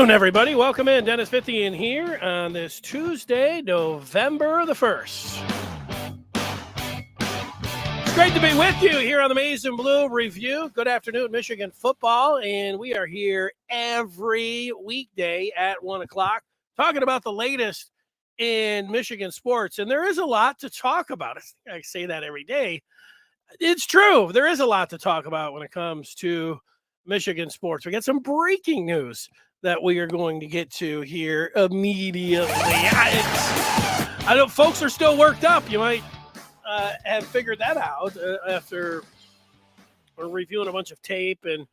on, everybody? Welcome in. Dennis 50 in here on this Tuesday, November the 1st. It's great to be with you here on the Maize and Blue Review. Good afternoon, Michigan football. And we are here every weekday at 1 o'clock talking about the latest in Michigan sports. And there is a lot to talk about. I say that every day. It's true. There is a lot to talk about when it comes to Michigan sports. We got some breaking news that we are going to get to here immediately. I know folks are still worked up. You might have figured that out after we're reviewing a bunch of tape and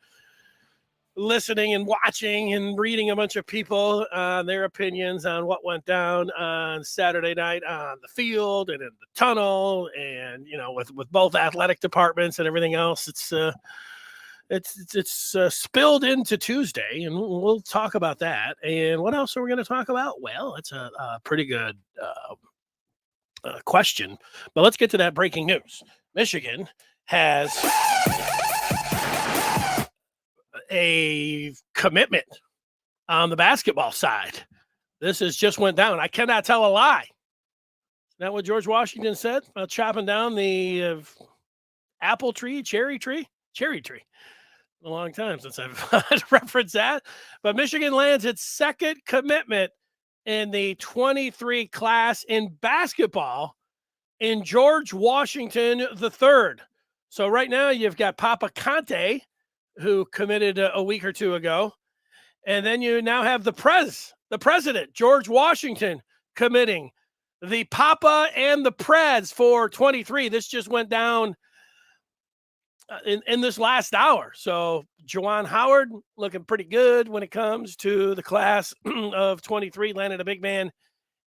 listening and watching and reading a bunch of people on their opinions on what went down on Saturday night on the field and in the tunnel, and with both athletic departments and everything else. It's spilled into Tuesday, and we'll talk about that. And what else are we going to talk about? Well, it's a pretty good question, but let's get to that breaking news. Michigan has a commitment on the basketball side. This has just went down. I cannot tell a lie. Isn't that what George Washington said about chopping down the apple tree, cherry tree? A long time since I've referenced that. But Michigan lands its second commitment in the 23 class in basketball in George Washington III. So right now you've got Papa Conte, who committed a week or two ago. And then you now have the president, George Washington, committing. The Papa and the Preds for 23. This just went down in this last hour. So Juwan Howard looking pretty good when it comes to the class of 23, landing a big man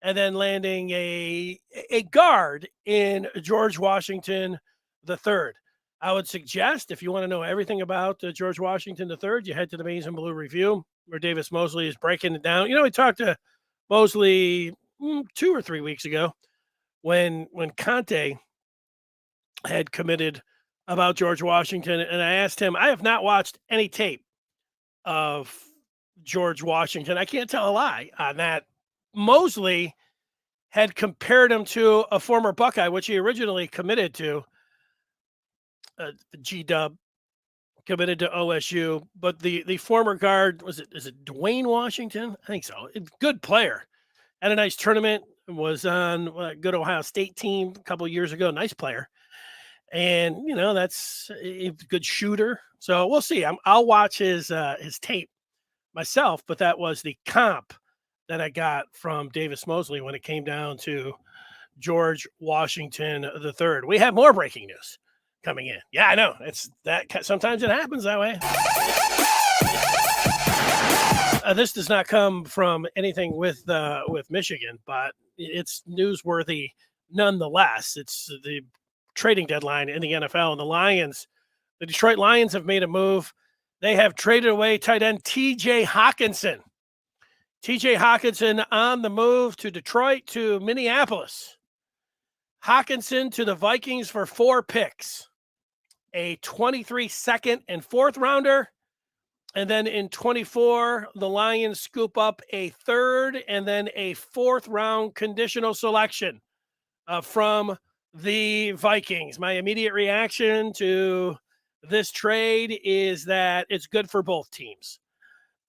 and then landing a guard in George Washington III. I would suggest, if you want to know everything about George Washington III, you head to the Maize and Blue Review, where Davis Mosley is breaking it down. We talked to Mosley 2 or 3 weeks ago when Conte had committed about George Washington, and I asked him, I have not watched any tape of George Washington. I can't tell a lie on that. Mosley had compared him to a former Buckeye, which he originally committed to, G-Dub, committed to OSU, but the former guard, is it Dwayne Washington? I think so. Good player. Had a nice tournament, was on a good Ohio State team a couple of years ago. Nice player. And, that's a good shooter. So we'll see. I'll watch his tape myself, but that was the comp that I got from Davis Mosley when it came down to George Washington III. We have more breaking news coming in. Yeah, I know. It's that sometimes it happens that way. This does not come from anything with Michigan, but it's newsworthy nonetheless. It's the trading deadline in the NFL, and the Detroit Lions have made a move. They have traded away tight end TJ Hockenson. TJ Hockenson on the move to Detroit to Minneapolis. Hockenson to the Vikings for 4 picks, a 23 second and 4th rounder. And then in 24, the Lions scoop up a 3rd and then a 4th round conditional selection from the Vikings. My immediate reaction to this trade is that it's good for both teams.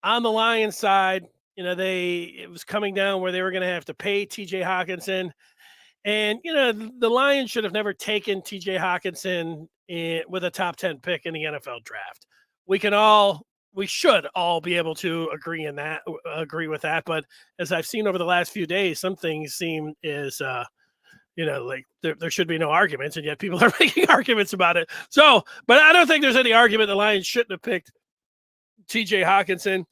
On the Lions side, it was coming down where they were going to have to pay TJ Hockenson. And, the Lions should have never taken TJ Hockenson with a top 10 pick in the NFL draft. We should all be able to agree with that. But as I've seen over the last few days, some things seem like there should be no arguments, and yet people are making arguments about it. So, but I don't think there's any argument the Lions shouldn't have picked TJ Hockenson.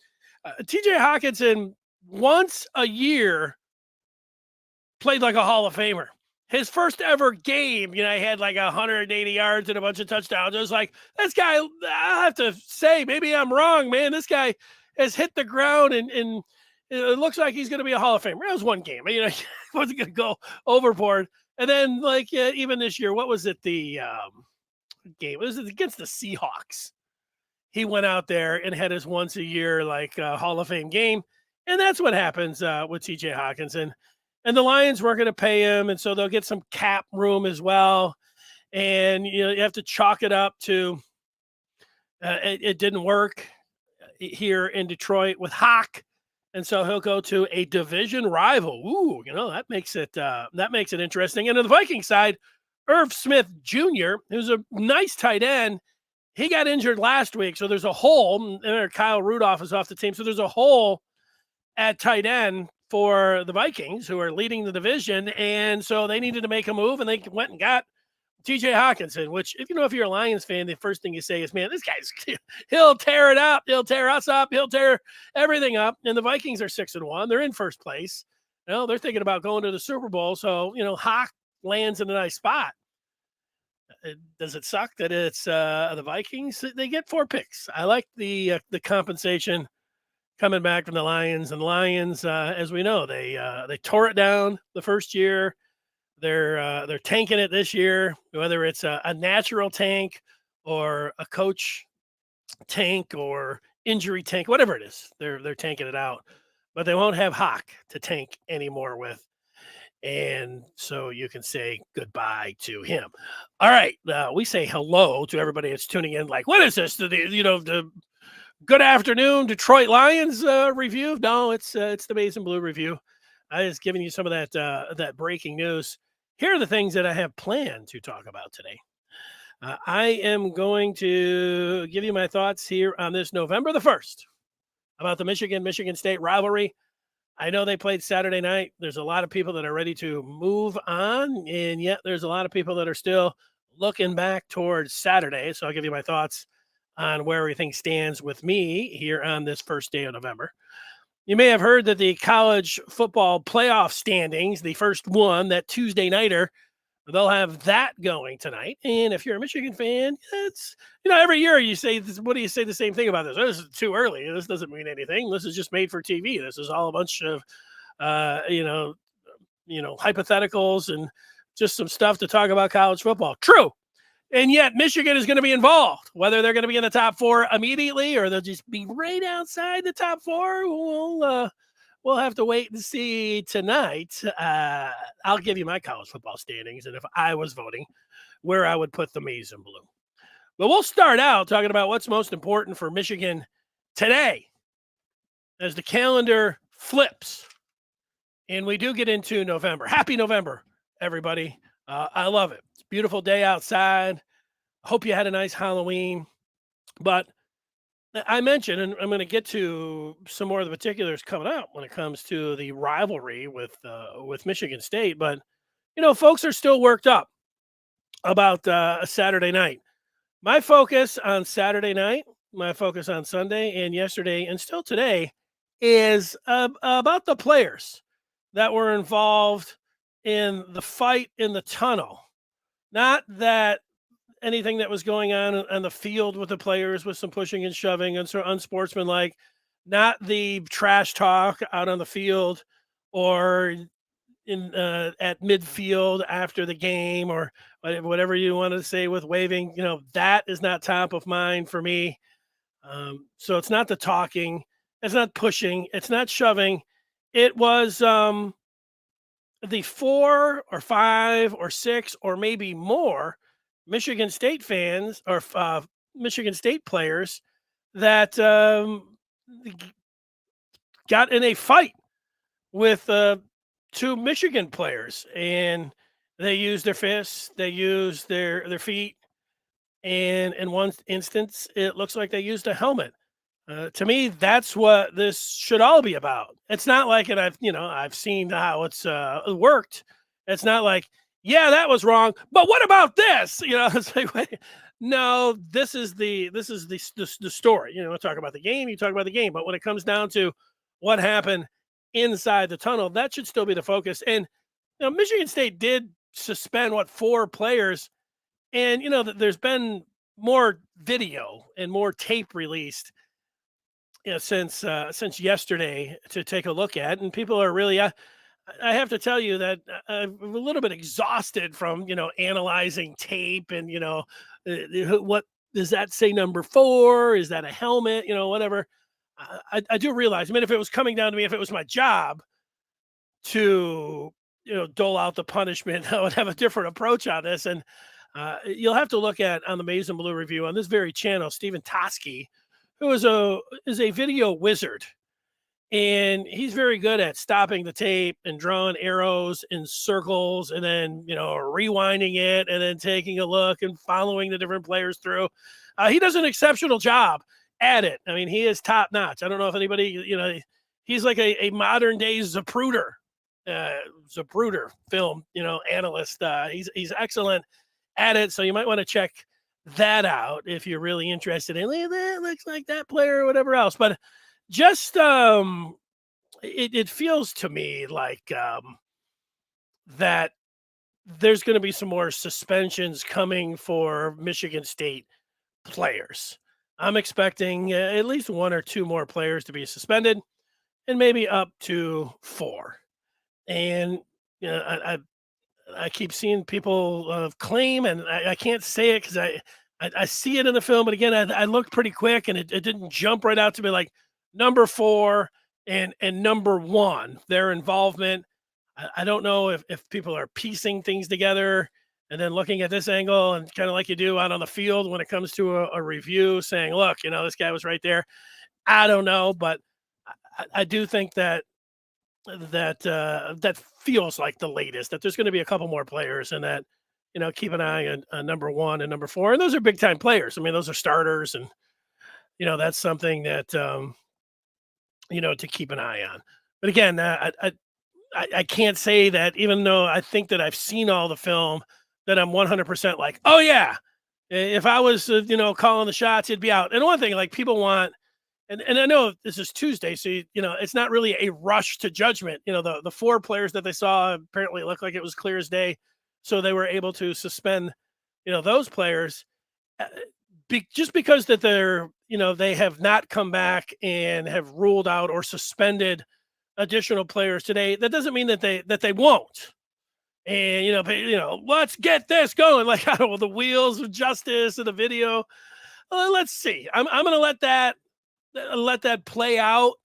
TJ Hockenson once a year played like a Hall of Famer. His first ever game, he had like 180 yards and a bunch of touchdowns. I was like, this guy, I have to say, maybe I'm wrong, man. This guy has hit the ground and it looks like he's going to be a Hall of Famer. It was one game. He wasn't going to go overboard. And then, even this year, what was it? The game? It was against the Seahawks. He went out there and had his once a year Hall of Fame game. And that's what happens with TJ Hockenson. And the Lions weren't going to pay him, and so they'll get some cap room as well. And you have to chalk it up to it didn't work here in Detroit with Hawk, and so he'll go to a division rival. Ooh, that makes it interesting. And on the Viking side, Irv Smith Jr., who's a nice tight end, he got injured last week, so there's a hole. And Kyle Rudolph is off the team, so there's a hole at tight end for the Vikings, who are leading the division, and so they needed to make a move, and they went and got TJ Hockenson, which, if you're a Lions fan, the first thing you say is, man, this guy's, he'll tear it up. He'll tear us up. He'll tear everything up. And the Vikings are 6-1. They're in first place. They're thinking about going to the Super Bowl. So, Hawk lands in a nice spot. Does it suck that it's the Vikings? They get 4 picks. I like the compensation coming back from the Lions. And the Lions, as we know, they tore it down the first year. They're tanking it this year, whether it's a natural tank or a coach tank or injury tank, whatever it is, they're tanking it out. But they won't have Hawk to tank anymore with, and so you can say goodbye to him. All right, we say hello to everybody that's tuning in. Like, what is this? The good afternoon Detroit Lions review? No, it's the Maize and Blue review. I was giving you some of that breaking news. Here are the things that I have planned to talk about today. I am going to give you my thoughts here on this November the 1st about the Michigan State rivalry. I know they played Saturday night. There's a lot of people that are ready to move on, and yet there's a lot of people that are still looking back towards Saturday. So I'll give you my thoughts on where everything stands with me here on this first day of November. You may have heard that the college football playoff standings, the first one, that Tuesday nighter, they'll have that going tonight. And if you're a Michigan fan, it's, every year you say, what do you say the same thing about this? Oh, this is too early. This doesn't mean anything. This is just made for TV. This is all a bunch of, hypotheticals and just some stuff to talk about college football. True. And yet Michigan is going to be involved. Whether they're going to be in the top 4 immediately or they'll just be right outside the top 4, we'll have to wait and see tonight. I'll give you my college football standings, and if I was voting, where I would put the Maize and Blue. But we'll start out talking about what's most important for Michigan today as the calendar flips. And we do get into November. Happy November, everybody. I love it. It's a beautiful day outside. I hope you had a nice Halloween. But I mentioned, and I'm going to get to some more of the particulars coming up when it comes to the rivalry with Michigan State. But, folks are still worked up about a Saturday night. My focus on Saturday night, my focus on Sunday and yesterday and still today is about the players that were involved in the fight in the tunnel. Not that anything that was going on the field with the players with some pushing and shoving and sort of unsportsmanlike, not the trash talk out on the field or in at midfield after the game or whatever you want to say with waving. That is not top of mind for me. So it's not the talking, it's not pushing, it's not shoving. It was the 4 or 5 or 6 or maybe more Michigan State fans or Michigan State players that got in a fight with 2 Michigan players, and they used their fists, they used their feet, and in one instance, it looks like they used a helmet. To me, that's what this should all be about. It's not like, and I've seen how it's worked. It's not like, yeah, that was wrong, but what about this? It's like, wait, no, this is the story. Talk about the game, you talk about the game, but when it comes down to what happened inside the tunnel, that should still be the focus. And Michigan State did suspend 4 players, and there's been more video and more tape released since yesterday to take a look at, and people are really I have to tell you that I'm a little bit exhausted from analyzing tape and what does that say, number 4, is that a helmet, whatever. I do realize, I mean, if it was coming down to me, if it was my job to, dole out the punishment, I would have a different approach on this. And you'll have to look at on the Maize and Blue review on this very channel, Stephen Toski, who is a video wizard. And he's very good at stopping the tape and drawing arrows in circles and then, rewinding it and then taking a look and following the different players through. He does an exceptional job at it. I mean, he is top notch. I don't know if anybody, he's like a modern day Zapruder film, analyst. He's excellent at it. So you might want to check that out if you're really interested in that looks like that player or whatever else. But just it feels to me like that there's going to be some more suspensions coming for Michigan State players. I'm expecting at least one or two more players to be suspended, and maybe up to 4. And I keep seeing people claim, and I can't say it because I see it in the film, but again, I looked pretty quick, and it didn't jump right out to me like number 4 and number 1, their involvement. I don't know if people are piecing things together and then looking at this angle and kind of like you do out on the field when it comes to a review saying, look, this guy was right there. I don't know, but I do think that feels like the latest, that there's going to be a couple more players, and that, keep an eye on number 1 and number 4. And those are big time players. I mean, those are starters, and, that's something that, to keep an eye on. But again, I can't say that, even though I think that I've seen all the film, that I'm 100% like, oh yeah, if I was, calling the shots, it'd be out. And one thing, like, people want, and I know this is Tuesday, so it's not really a rush to judgment. The 4 players that they saw apparently looked like it was clear as day, so they were able to suspend, those players. Just because that they're, they have not come back and have ruled out or suspended additional players today, that doesn't mean that they won't. And let's get this going, like, I don't know, the wheels of justice and the video. Let's see. I'm going to let that play out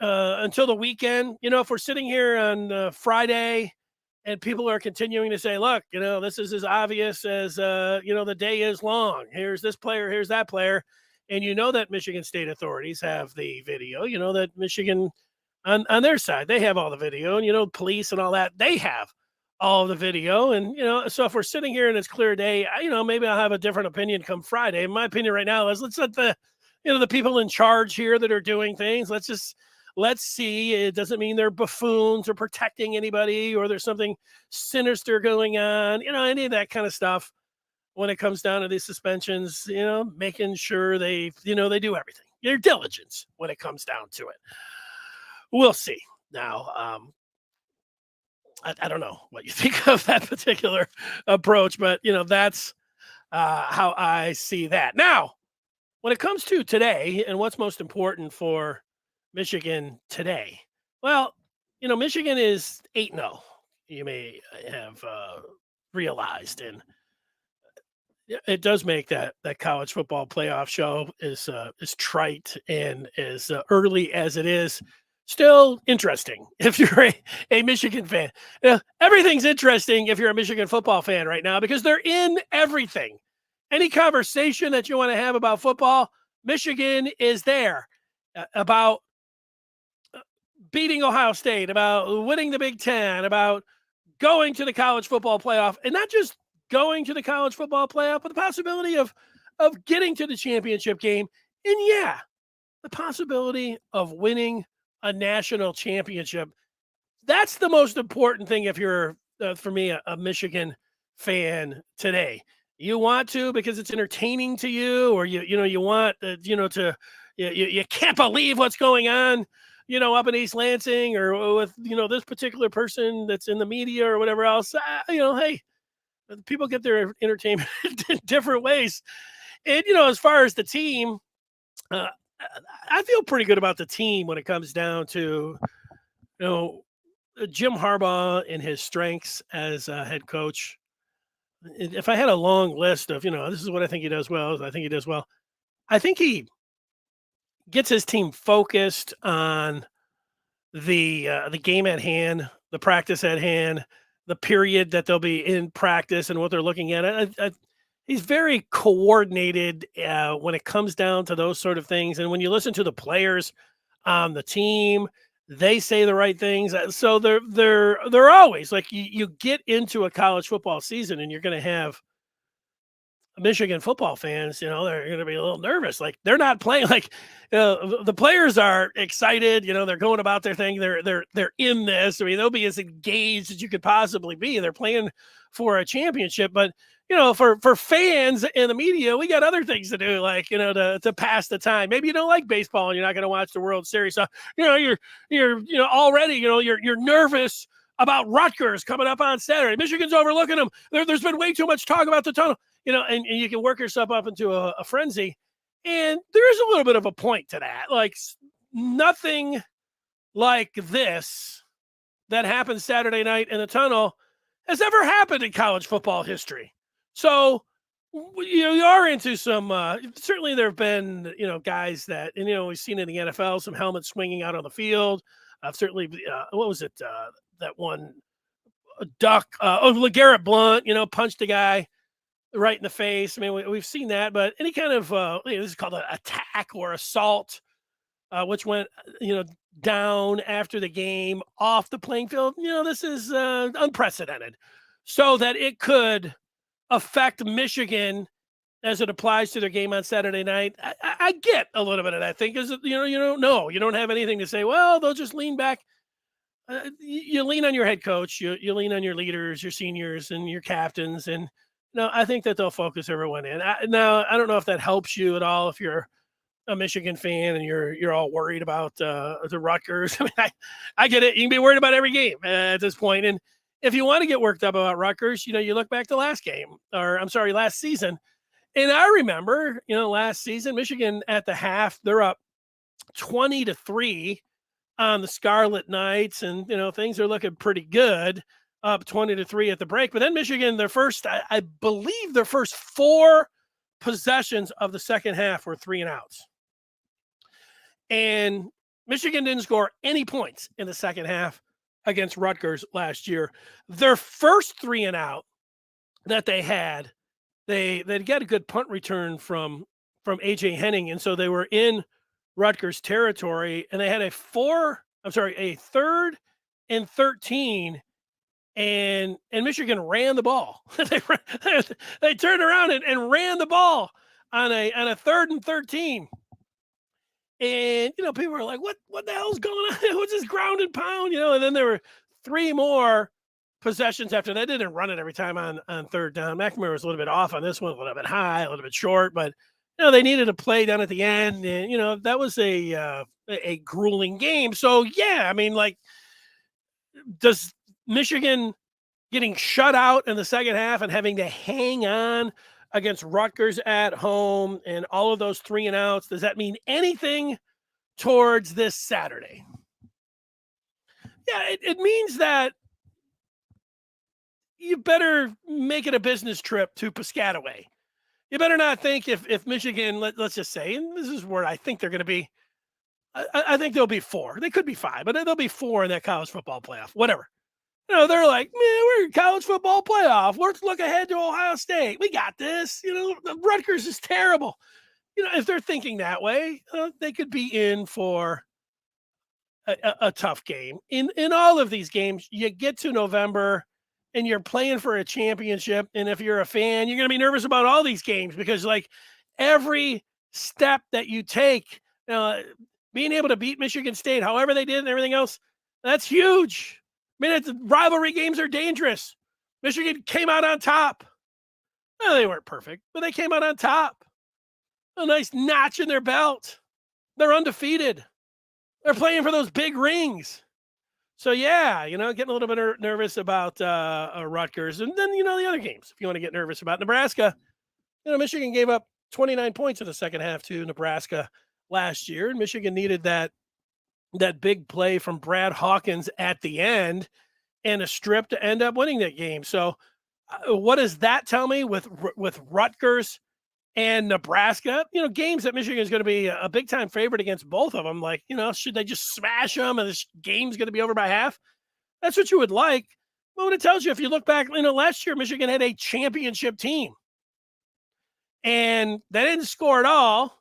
until the weekend. If we're sitting here on Friday and people are continuing to say, look, this is as obvious as, the day is long. Here's this player, here's that player. And that Michigan State authorities have the video, that Michigan on their side, they have all the video, and, police and all that, they have all the video. And, so if we're sitting here and it's clear day, maybe I'll have a different opinion come Friday. My opinion right now is, let's let the people in charge here that are doing things, let's see. It doesn't mean they're buffoons or protecting anybody, or there's something sinister going on, any of that kind of stuff. When it comes down to these suspensions, making sure they do everything, their diligence when it comes down to it. We'll see. Now, I don't know what you think of that particular approach, but that's how I see that. Now, when it comes to today and what's most important for Michigan today, well, Michigan is 8-0. You may have realized, and it does make that college football playoff show is trite and as early as it is, still interesting if you're a Michigan fan. Everything's interesting if you're a Michigan football fan right now, because they're in everything. Any conversation that you want to have about football, Michigan is there. About beating Ohio State, about winning the Big Ten, about going to the college football playoff, and not just going to the college football playoff, but the possibility of getting to the championship game. And yeah, the possibility of winning a national championship. That's the most important thing if you're, for me, a Michigan fan today. You want to because it's entertaining to you, or you want you can't believe what's going on, up in East Lansing, or with this particular person that's in the media or whatever else. Hey, people get their entertainment in different ways. And as far as the team, I feel pretty good about the team when it comes down to Jim Harbaugh and his strengths as a head coach. If I had a long list of, this is what I think he does well, I think he does well. I think he gets his team focused on the game at hand, the practice at hand, the period that they'll be in practice and what they're looking at. He's very coordinated when it comes down to those sort of things. And when you listen to the players on the team, they say the right things. So they're always like you get into a college football season and you're going to have Michigan football fans, they're going to be a little nervous. Like they're not playing. Like the players are excited. They're going about their thing. They're in this. I mean, they'll be as engaged as you could possibly be. They're playing for a championship, but for fans and the media, we got other things to do, like to pass the time. Maybe you don't like baseball and you're not going to watch the World Series. So you're already you're nervous about Rutgers coming up on Saturday. Michigan's overlooking them. There's been way too much talk about the tunnel. And you can work yourself up into a frenzy. And there is a little bit of a point to that. Like nothing like this that happened Saturday night in the tunnel has ever happened in college football history. So, you are into some, certainly there have been, guys that, and, we've seen in the NFL, some helmets swinging out on the field. Certainly, what was it? That one duck, LeGarrette Blount, punched a guy right in the face. I mean, we've seen that, but any kind of this is called an attack or assault, which went down after the game off the playing field. This is unprecedented, so that it could affect Michigan as it applies to their game on Saturday night. I get a little bit of that thing because you don't know, you don't have anything to say. Well, they'll just lean back. You lean on your head coach, you lean on your leaders, your seniors, and your captains, and I think that they'll focus everyone in. Now, I don't know if that helps you at all if you're a Michigan fan and you're all worried about the Rutgers. I mean, I get it. You can be worried about every game at this point. And if you want to get worked up about Rutgers, you look back to last season. And I remember, last season, Michigan at the half, they're up 20-3 on the Scarlet Knights. And, things are looking pretty good, up 20-3 at the break. But then Michigan, I believe their first 4 possessions of the second half were 3-and-outs. And Michigan didn't score any points in the second half against Rutgers last year. Their first 3-and-out that they had, they got a good punt return from AJ Henning, and so they were in Rutgers territory, and they had a 3rd and 13, and Michigan ran the ball. They turned around and ran the ball on a 3rd and 13. And, people were like, what the hell's going on? What's this ground and pound? And then there were 3 more possessions after that. They didn't run it every time on third down. McNamara was a little bit off on this one, a little bit high, a little bit short, but, they needed a play down at the end. And, that was a grueling game. So, yeah, I mean, like, does Michigan getting shut out in the second half and having to hang on against Rutgers at home and all of those 3-and-outs, does that mean anything towards this Saturday? Yeah, it means that you better make it a business trip to Piscataway. You better not think if Michigan, let's just say, and this is where I think they're going to be, I think there'll be 4. They could be 5, but there'll be 4 in that college football playoff, whatever. They're like, man, we're in college football playoff. Let's look ahead to Ohio State. We got this. The Rutgers is terrible. If they're thinking that way, they could be in for a tough game. In all of these games, you get to November and you're playing for a championship. And if you're a fan, you're going to be nervous about all these games because, like, every step that you take, being able to beat Michigan State, however they did and everything else, that's huge. I mean, rivalry games are dangerous. Michigan came out on top. Well, they weren't perfect, but they came out on top. A nice notch in their belt. They're undefeated. They're playing for those big rings. So, yeah, getting a little bit nervous about Rutgers. And then, the other games, if you want to get nervous about Nebraska. Michigan gave up 29 points in the second half to Nebraska last year. And Michigan needed that big play from Brad Hawkins at the end and a strip to end up winning that game. So what does that tell me with Rutgers and Nebraska, games that Michigan is going to be a big time favorite against both of them. Like, should they just smash them and this game's going to be over by half? That's what you would like. But what it tells you, if you look back, last year Michigan had a championship team and they didn't score at all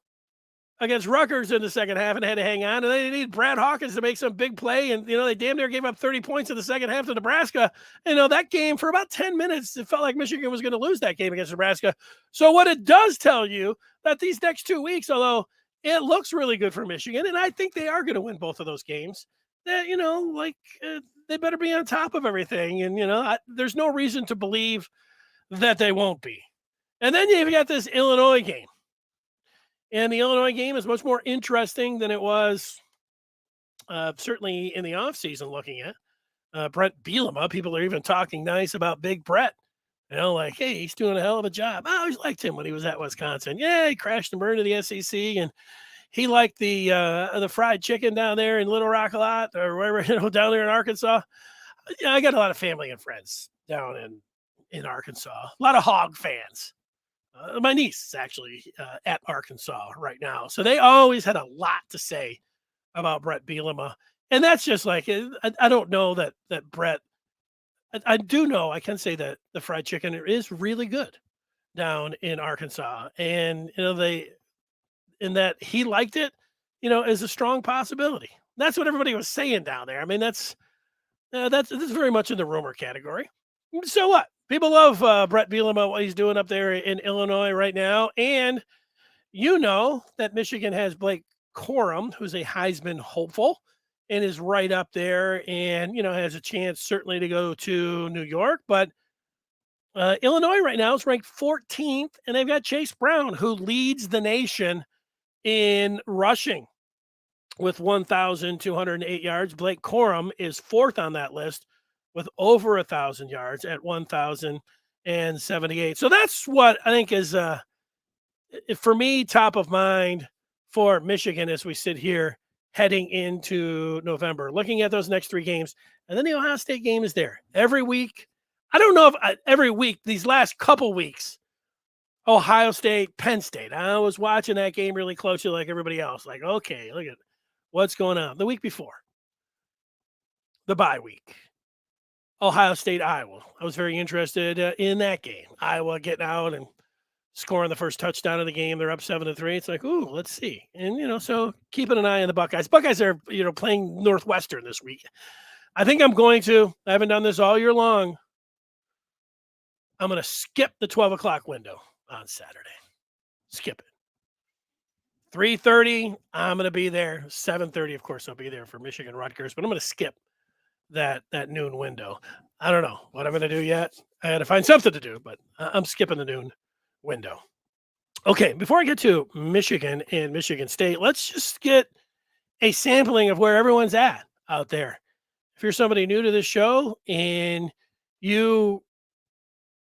against Rutgers in the second half and had to hang on. And they needed Brad Hawkins to make some big play. And, they damn near gave up 30 points in the second half to Nebraska. That game for about 10 minutes, it felt like Michigan was going to lose that game against Nebraska. So what it does tell you that these next 2 weeks, although it looks really good for Michigan, and I think they are going to win both of those games, that, they better be on top of everything. And, there's no reason to believe that they won't be. And then you've got this Illinois game. And the Illinois game is much more interesting than it was certainly in the offseason looking at. Brett Bielema, people are even talking nice about Big Brett. Like, hey, he's doing a hell of a job. I always liked him when he was at Wisconsin. Yeah, he crashed and burned to the SEC, and he liked the fried chicken down there in Little Rock a lot, or wherever, down there in Arkansas. Yeah, I got a lot of family and friends down in Arkansas. A lot of Hog fans. My niece is actually at Arkansas right now. So they always had a lot to say about Brett Bielema. And that's just like, I don't know that Brett, I do know, I can say that the fried chicken is really good down in Arkansas. And, in that he liked it, is a strong possibility. That's what everybody was saying down there. I mean, that's very much in the rumor category. So what? People love Brett Bielema, what he's doing up there in Illinois right now. And that Michigan has Blake Corum, who's a Heisman hopeful and is right up there and, has a chance certainly to go to New York. But Illinois right now is ranked 14th, and they've got Chase Brown, who leads the nation in rushing with 1,208 yards. Blake Corum is fourth on that list with over 1,000 yards at 1,078. So that's what I think is, for me, top of mind for Michigan as we sit here heading into November, looking at those next three games. And then the Ohio State game is there every week. I don't know if every week, these last couple weeks, Ohio State, Penn State. I was watching that game really closely like everybody else. Like, okay, look at what's going on. The week before, the bye week. Ohio State, Iowa. I was very interested in that game. Iowa getting out and scoring the first touchdown of the game. They're up 7-3. It's like, ooh, let's see. And, so keeping an eye on the Buckeyes. Buckeyes are, playing Northwestern this week. I think I'm going to. I haven't done this all year long. I'm going to skip the 12 o'clock window on Saturday. Skip it. 3:30, I'm going to be there. 7:30, of course, I'll be there for Michigan Rutgers. But I'm going to skip that noon window. I don't know what I'm going to do yet. I had to find something to do, but I'm skipping the noon window. Okay, before I get to Michigan and Michigan State, let's just get a sampling of where everyone's at out there. If you're somebody new to this show and you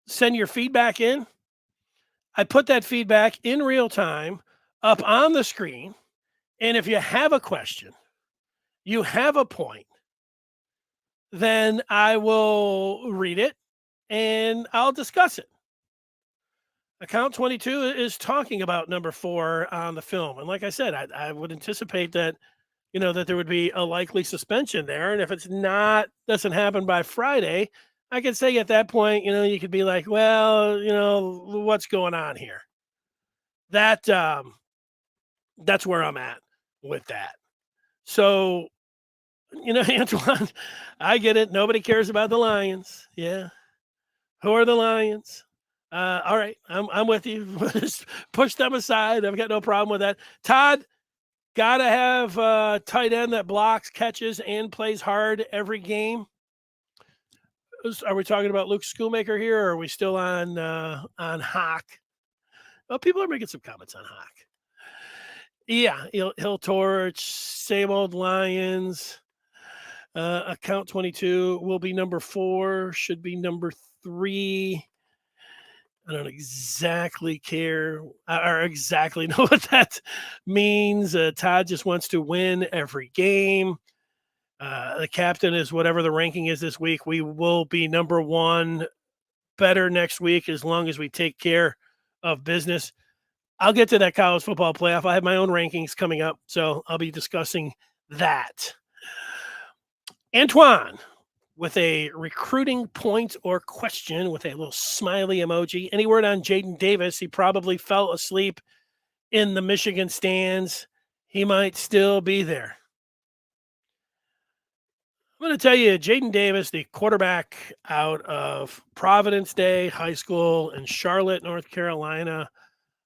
send your feedback in, I put that feedback in real time up on the screen. And if you have a question, you have a point, then I will read it and I'll discuss it. Account 22 is talking about number 4 on the film. And like I said, I would anticipate that, that there would be a likely suspension there. And if it's doesn't happen by Friday, I could say at that point, you could be like, well, what's going on here? That's where I'm at with that. So, Antoine, I get it. Nobody cares about the Lions. Yeah. Who are the Lions? All right. I'm with you. Just push them aside. I've got no problem with that. Todd, got to have a tight end that blocks, catches, and plays hard every game. Are we talking about Luke Schoolmaker here, or are we still on Hawk? Well, people are making some comments on Hawk. Yeah, he'll torch, same old Lions. Account 22 will be number 4, should be number 3. I don't exactly care or exactly know what that means. Todd just wants to win every game. The captain is whatever the ranking is this week. We will be number 1 better next week as long as we take care of business. I'll get to that college football playoff. I have my own rankings coming up, so I'll be discussing that. Antoine with a recruiting point or question with a little smiley emoji. Any word on Jaden Davis? He probably fell asleep in the Michigan stands. He might still be there. I'm going to tell you, Jaden Davis, the quarterback out of Providence Day High School in Charlotte, North Carolina,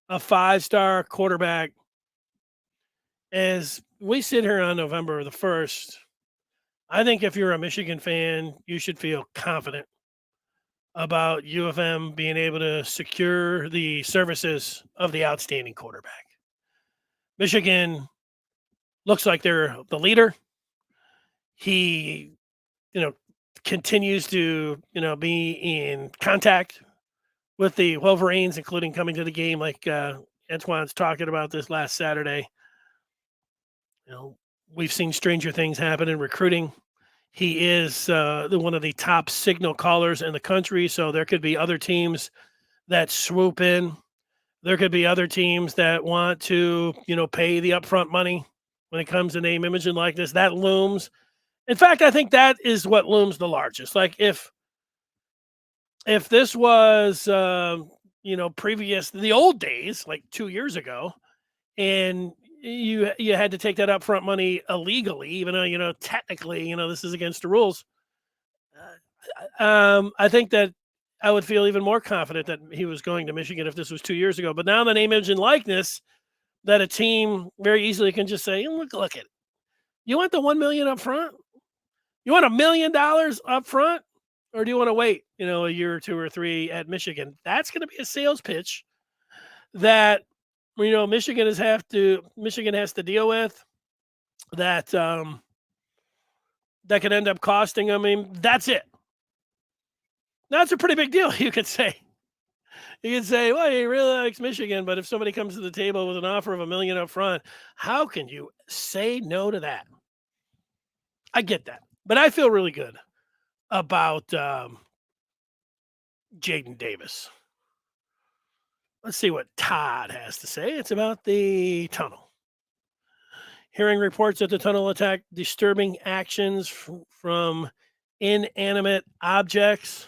a 5-star quarterback. As we sit here on November the 1st, I think if you're a Michigan fan, you should feel confident about U of M being able to secure the services of the outstanding quarterback. Michigan looks like they're the leader. He, continues to, be in contact with the Wolverines, including coming to the game like Antoine's talking about this last Saturday. We've seen stranger things happen in recruiting. He is one of the top signal callers in the country, so there could be other teams that swoop in. There could be other teams that want to, pay the upfront money when it comes to name, image, and likeness. That looms. In fact, I think that is what looms the largest. Like if this was, previous the old days, like 2 years ago, and you had to take that upfront money illegally, even though technically this is against the rules. I think that I would feel even more confident that he was going to Michigan if this was 2 years ago. But now the name, image, and likeness that a team very easily can just say, look at it. You want the $1 million up front? You want $1 million up front? Or do you want to wait, a year or 2 or 3 at Michigan? That's going to be a sales pitch that, Michigan has to deal with that that could end up costing them. I mean, that's it. That's a pretty big deal, you could say. You could say, well, he really likes Michigan, but if somebody comes to the table with an offer of $1 million up front, how can you say no to that? I get that. But I feel really good about Jaden Davis. Let's see what Todd has to say. It's about the tunnel. Hearing reports that the tunnel attacked disturbing actions from inanimate objects.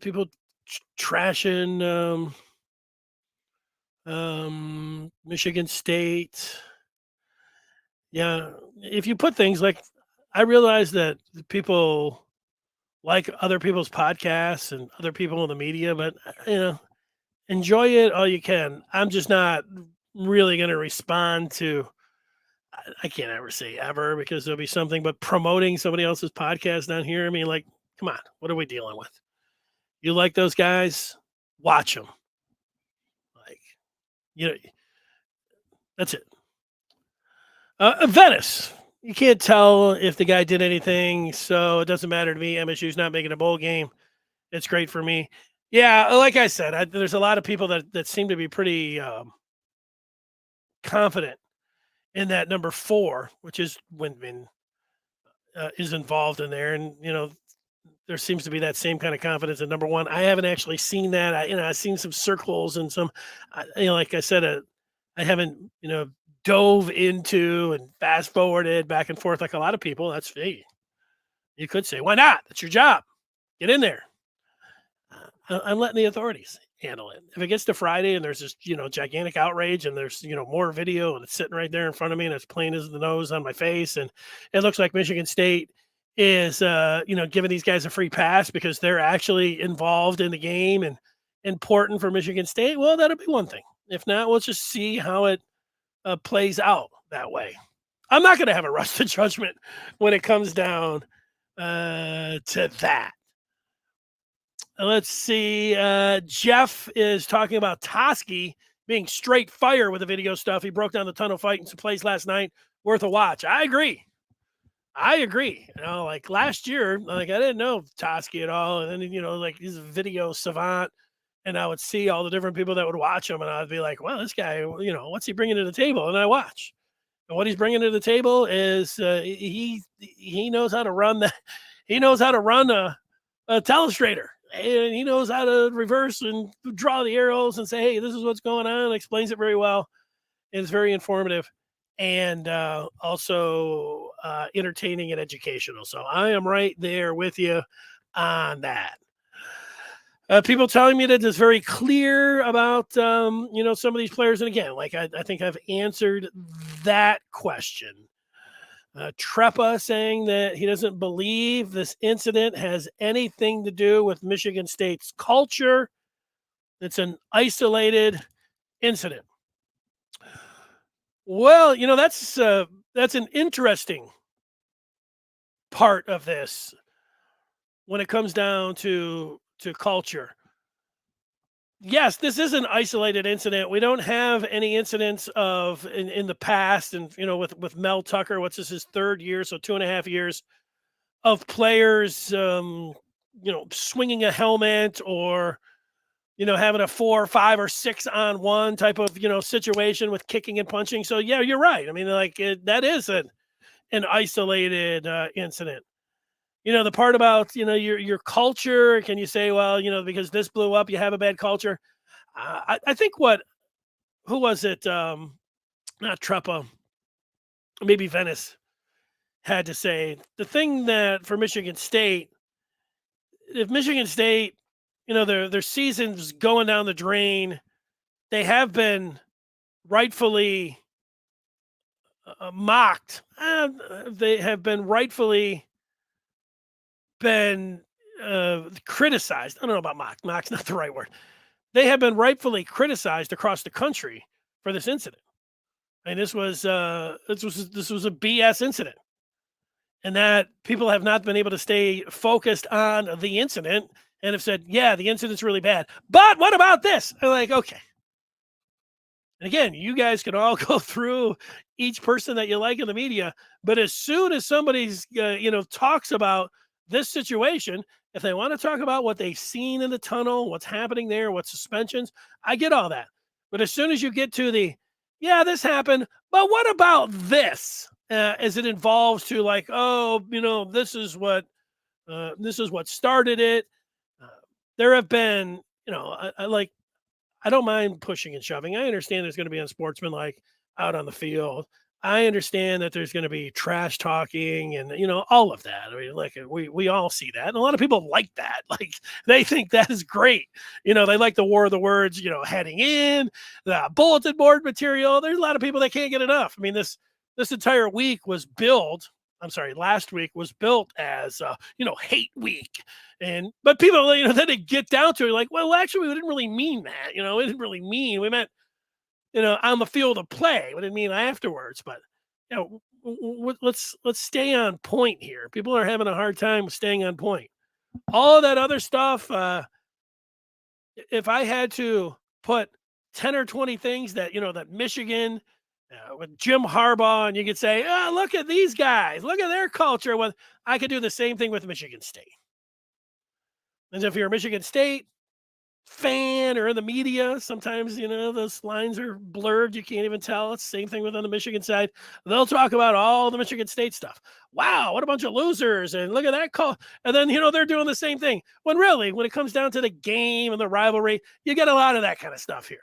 People trashing Michigan State. Yeah, if you put things like, I realize that people like other people's podcasts and other people in the media, but enjoy it all you can. I'm just not really going to respond to. I can't ever say ever because there'll be something, but promoting somebody else's podcast down here. I mean, like, come on, what are we dealing with? You like those guys? Watch them. Like, that's it. Venice. You can't tell if the guy did anything, so it doesn't matter to me. MSU's not making a bowl game. It's great for me. Yeah, like I said, there's a lot of people that seem to be pretty confident in that number 4, which is Windman, is involved in there, and there seems to be that same kind of confidence in number 1. I haven't actually seen that. I've seen some circles and some, like I said, I haven't dove into and fast forwarded back and forth like a lot of people. That's hey, you could say, why not? That's your job. Get in there. I'm letting the authorities handle it. If it gets to Friday and there's this, gigantic outrage and there's, more video and it's sitting right there in front of me and it's plain as the nose on my face and it looks like Michigan State is, giving these guys a free pass because they're actually involved in the game and important for Michigan State, well, that'll be one thing. If not, we'll just see how it plays out that way. I'm not going to have a rush to judgment when it comes down to that. Let's see. Jeff is talking about Toski being straight fire with the video stuff. He broke down the tunnel fight in some plays last night. Worth a watch. I agree. Like last year, like I didn't know Toski at all. And then, like he's a video savant. And I would see all the different people that would watch him. And I'd be like, well, this guy, what's he bringing to the table? And I watch. And what he's bringing to the table is he knows how to run that. He knows how to run a telestrator. and he knows how to reverse and draw the arrows and say, hey, this is what's going on. Explains it very well. It's very informative and also entertaining and educational. So I am right there with you on that. People telling me that it's very clear about some of these players, and again, like I think I've answered that question. Trepa saying that he doesn't believe this incident has anything to do with Michigan State's culture. It's an isolated incident. Well, that's an interesting part of this when it comes down to culture. Yes, this is an isolated incident. We don't have any incidents of in the past, and with Mel Tucker, what's this, his third year, so 2.5 years of players, swinging a helmet or having a 4, 5, or 6 on one type of situation with kicking and punching. So yeah, you're right. I mean, like that is an isolated incident. The part about your culture. Can you say, well, because this blew up, you have a bad culture? I think who was it? Not Trepa, maybe Venice had to say the thing that for Michigan State, if Michigan State, their season's going down the drain, they have been rightfully mocked. They have been rightfully been criticized. I don't know about mocked. Mock's not the right word. They have been rightfully criticized across the country for this incident. And this was a BS incident, and that people have not been able to stay focused on the incident and have said, yeah, the incident's really bad. But what about this? I'm like, okay. And again, you guys can all go through each person that you like in the media, but as soon as somebody's talks about this situation, if they want to talk about what they've seen in the tunnel, what's happening there, what suspensions, I get all that. But as soon as you get to yeah, this happened, but what about this? As it involves to like, oh, this is what started it. There have been, I don't mind pushing and shoving. I understand there's going to be unsportsmanlike out on the field. I understand that there's going to be trash talking and all of that. I mean, like we all see that, and a lot of people like that. Like they think that is great. They like the war of the words. Heading in the bulletin board material. There's a lot of people that can't get enough. I mean, this entire week was billed. I'm sorry, last week was built as hate week, but people then they get down to it like, well, actually, we didn't really mean that. We didn't really mean, we meant on the field of play. What did it mean afterwards? But let's stay on point here. People are having a hard time staying on point. All of that other stuff. If I had to put 10 or 20 things that that Michigan with Jim Harbaugh, and you could say, oh, look at these guys, look at their culture. Well, I could do the same thing with Michigan State. And if you're a Michigan State fan or in the media, sometimes those lines are blurred, you can't even tell. It's the same thing with on the Michigan side. They'll talk about all the Michigan State stuff. Wow, what a bunch of losers, and look at that call. And then they're doing the same thing, when really, when it comes down to the game and the rivalry, you get a lot of that kind of stuff here.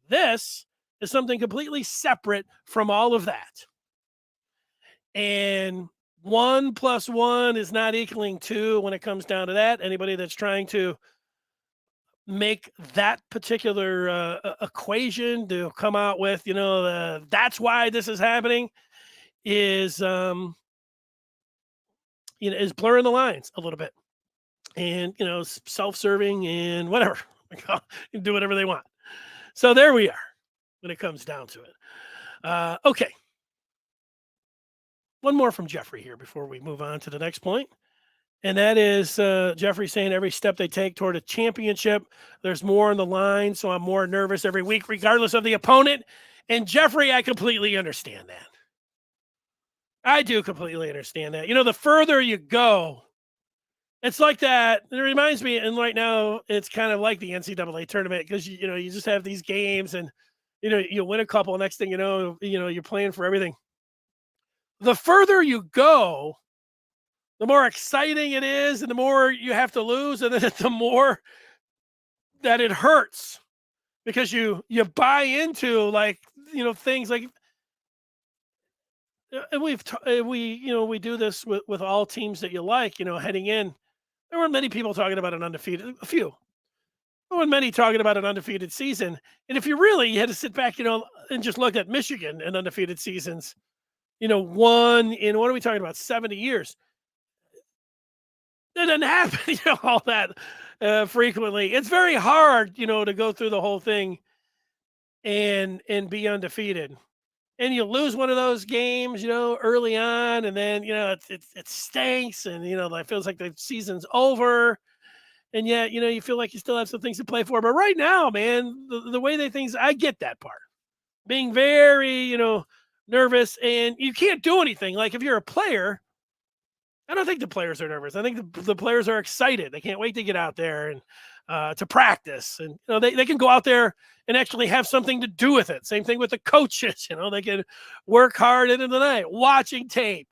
This is something completely separate from all of that, and 1 + 1 is not equaling 2 when it comes down to that. Anybody that's trying to make that particular equation to come out with, that's why this is happening is, is blurring the lines a little bit, and, self-serving and whatever, do whatever they want. So there we are when it comes down to it. Okay. One more from Jeffrey here before we move on to the next point. And that is Jeffrey saying every step they take toward a championship, there's more on the line. So I'm more nervous every week, regardless of the opponent. And Jeffrey, I completely understand that. I do completely understand that. The further you go, it's like that. It reminds me, and right now it's kind of like the NCAA tournament because, you just have these games and, you win a couple. Next thing you know, you're playing for everything. The further you go, the more exciting it is and the more you have to lose, and then the more that it hurts because you buy into, like, things like, and we do this with all teams that you like, heading in. There weren't many people talking about an undefeated, a few. There weren't many talking about an undefeated season. And if you had to sit back, and just look at Michigan and undefeated seasons, one in, what are we talking about, 70 years. It doesn't happen, all that frequently. It's very hard, to go through the whole thing and be undefeated. And you lose one of those games, early on, and then it stinks, and it feels like the season's over, and yet you feel like you still have some things to play for. But right now, man, the way they things, I get that part, being very nervous, and you can't do anything. Like, if you're a player, I don't think the players are nervous. I think the players are excited. They can't wait to get out there and to practice, and they can go out there and actually have something to do with it. Same thing with the coaches. They can work hard into the night, watching tape,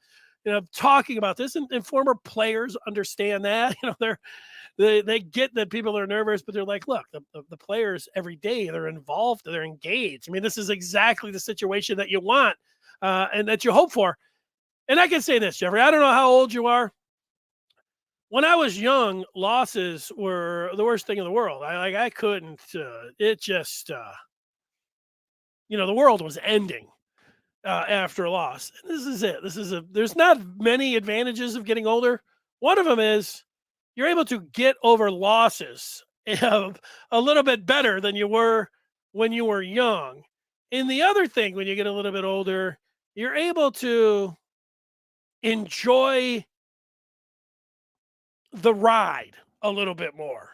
talking about this, and former players understand that. They get that people are nervous, but they're like, look, the players every day, they're involved, they're engaged. I mean, this is exactly the situation that you want and that you hope for. And I can say this, Jeffrey, I don't know how old you are. When I was young, losses were the worst thing in the world. I couldn't, it just, the world was ending after a loss. This is it. There's not many advantages of getting older. One of them is you're able to get over losses a little bit better than you were when you were young. And the other thing, when you get a little bit older, you're able to enjoy the ride a little bit more.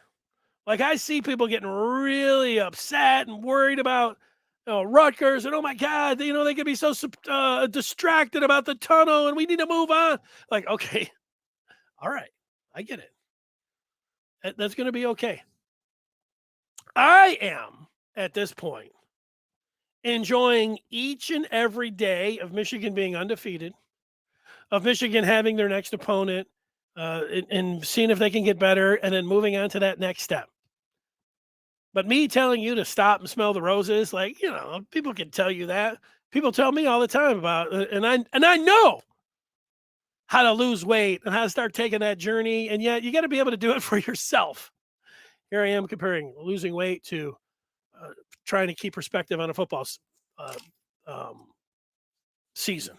Like, I see people getting really upset and worried about Rutgers, and oh my God, they could be so distracted about the tunnel, and we need to move on. Like, okay, all right, I get it. That's going to be okay. I am, at this point, enjoying each and every day of Michigan being undefeated, of Michigan having their next opponent, and seeing if they can get better, and then moving on to that next step. But me telling you to stop and smell the roses, like, people can tell you that. People tell me all the time about it, and I know how to lose weight and how to start taking that journey, and yet you got to be able to do it for yourself. Here I am comparing losing weight to trying to keep perspective on a football season.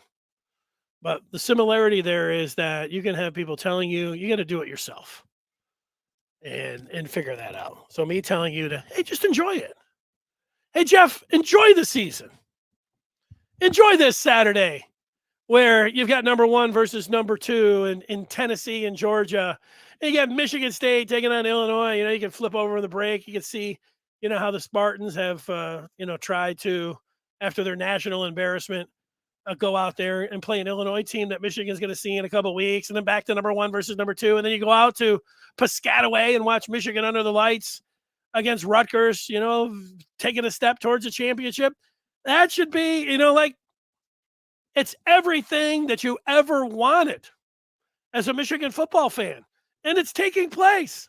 But the similarity there is that you can have people telling you got to do it yourself and figure that out. So me telling you to, hey, just enjoy it. Hey, Jeff, enjoy the season. Enjoy this Saturday where you've got number 1 versus number 2 in Tennessee and Georgia. And you got Michigan State taking on Illinois. You can flip over the break. You can see, how the Spartans have, tried to, after their national embarrassment, go out there and play an Illinois team that Michigan's going to see in a couple of weeks, and then back to number 1 versus number 2. And then you go out to Piscataway and watch Michigan under the lights against Rutgers, taking a step towards a championship. That should be, it's everything that you ever wanted as a Michigan football fan. And it's taking place.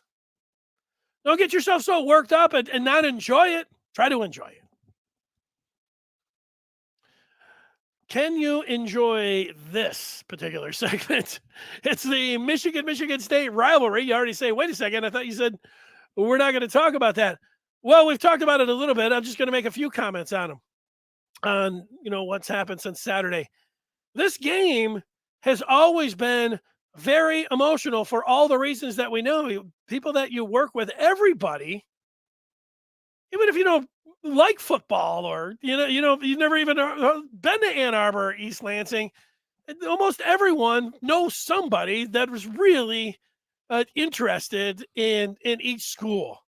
Don't get yourself so worked up and not enjoy it. Try to enjoy it. Can you enjoy this particular segment? It's the Michigan State rivalry. You already say, wait a second, I thought you said we're not going to talk about that. Well, we've talked about it a little bit. I'm just going to make a few comments on them, on what's happened since Saturday. This game has always been very emotional for all the reasons that we know. People that you work with, everybody, even if you don't like football, or you've never even been to Ann Arbor or East Lansing, almost everyone knows somebody that was really interested in each school.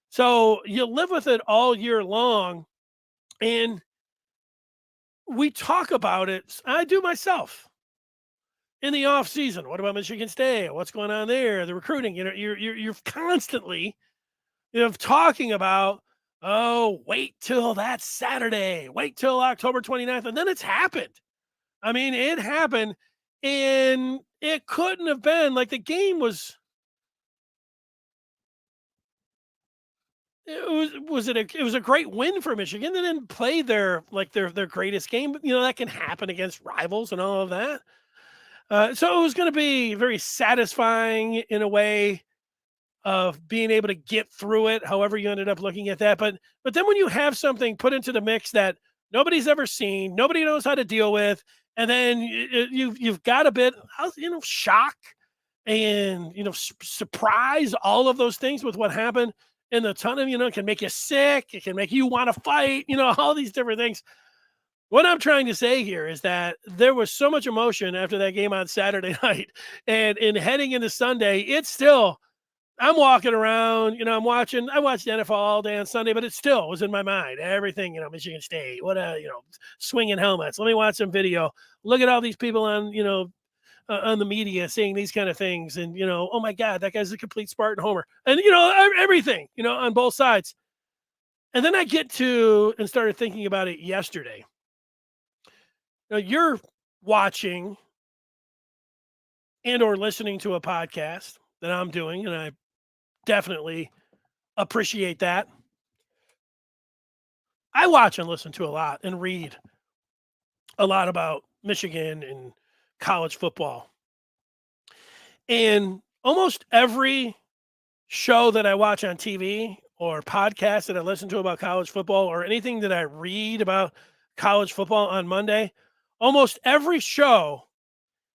So you live with it all year long, and we talk about it. I do myself in the off season. What about Michigan State? What's going on there? The recruiting. You're constantly talking about, oh, wait till that Saturday. Wait till October 29th. And then it's happened. I mean, it happened. And it couldn't have been like the game was. It was a great win for Michigan. They didn't play their greatest game, but that can happen against rivals and all of that. So it was going to be very satisfying in a way of being able to get through it. However, you ended up looking at that, but then when you have something put into the mix that nobody's ever seen, nobody knows how to deal with, and then you've got a bit, shock and surprise, all of those things with what happened in the ton of, it can make you sick, it can make you want to fight, all these different things. What I'm trying to say here is that there was so much emotion after that game on Saturday night, and in heading into Sunday, it's still. I'm walking around, I watched the NFL all day on Sunday, but it still was in my mind. Everything, Michigan State, swinging helmets. Let me watch some video. Look at all these people on the media saying these kind of things. And, oh my God, that guy's a complete Spartan homer. And, everything, on both sides. And then I get to and started thinking about it yesterday. Now, you're watching and or listening to a podcast that I'm doing, and I definitely appreciate that. I watch and listen to a lot and read a lot about Michigan and college football. And almost every show that I watch on TV or podcast that I listen to about college football or anything that I read about college football on Monday, almost every show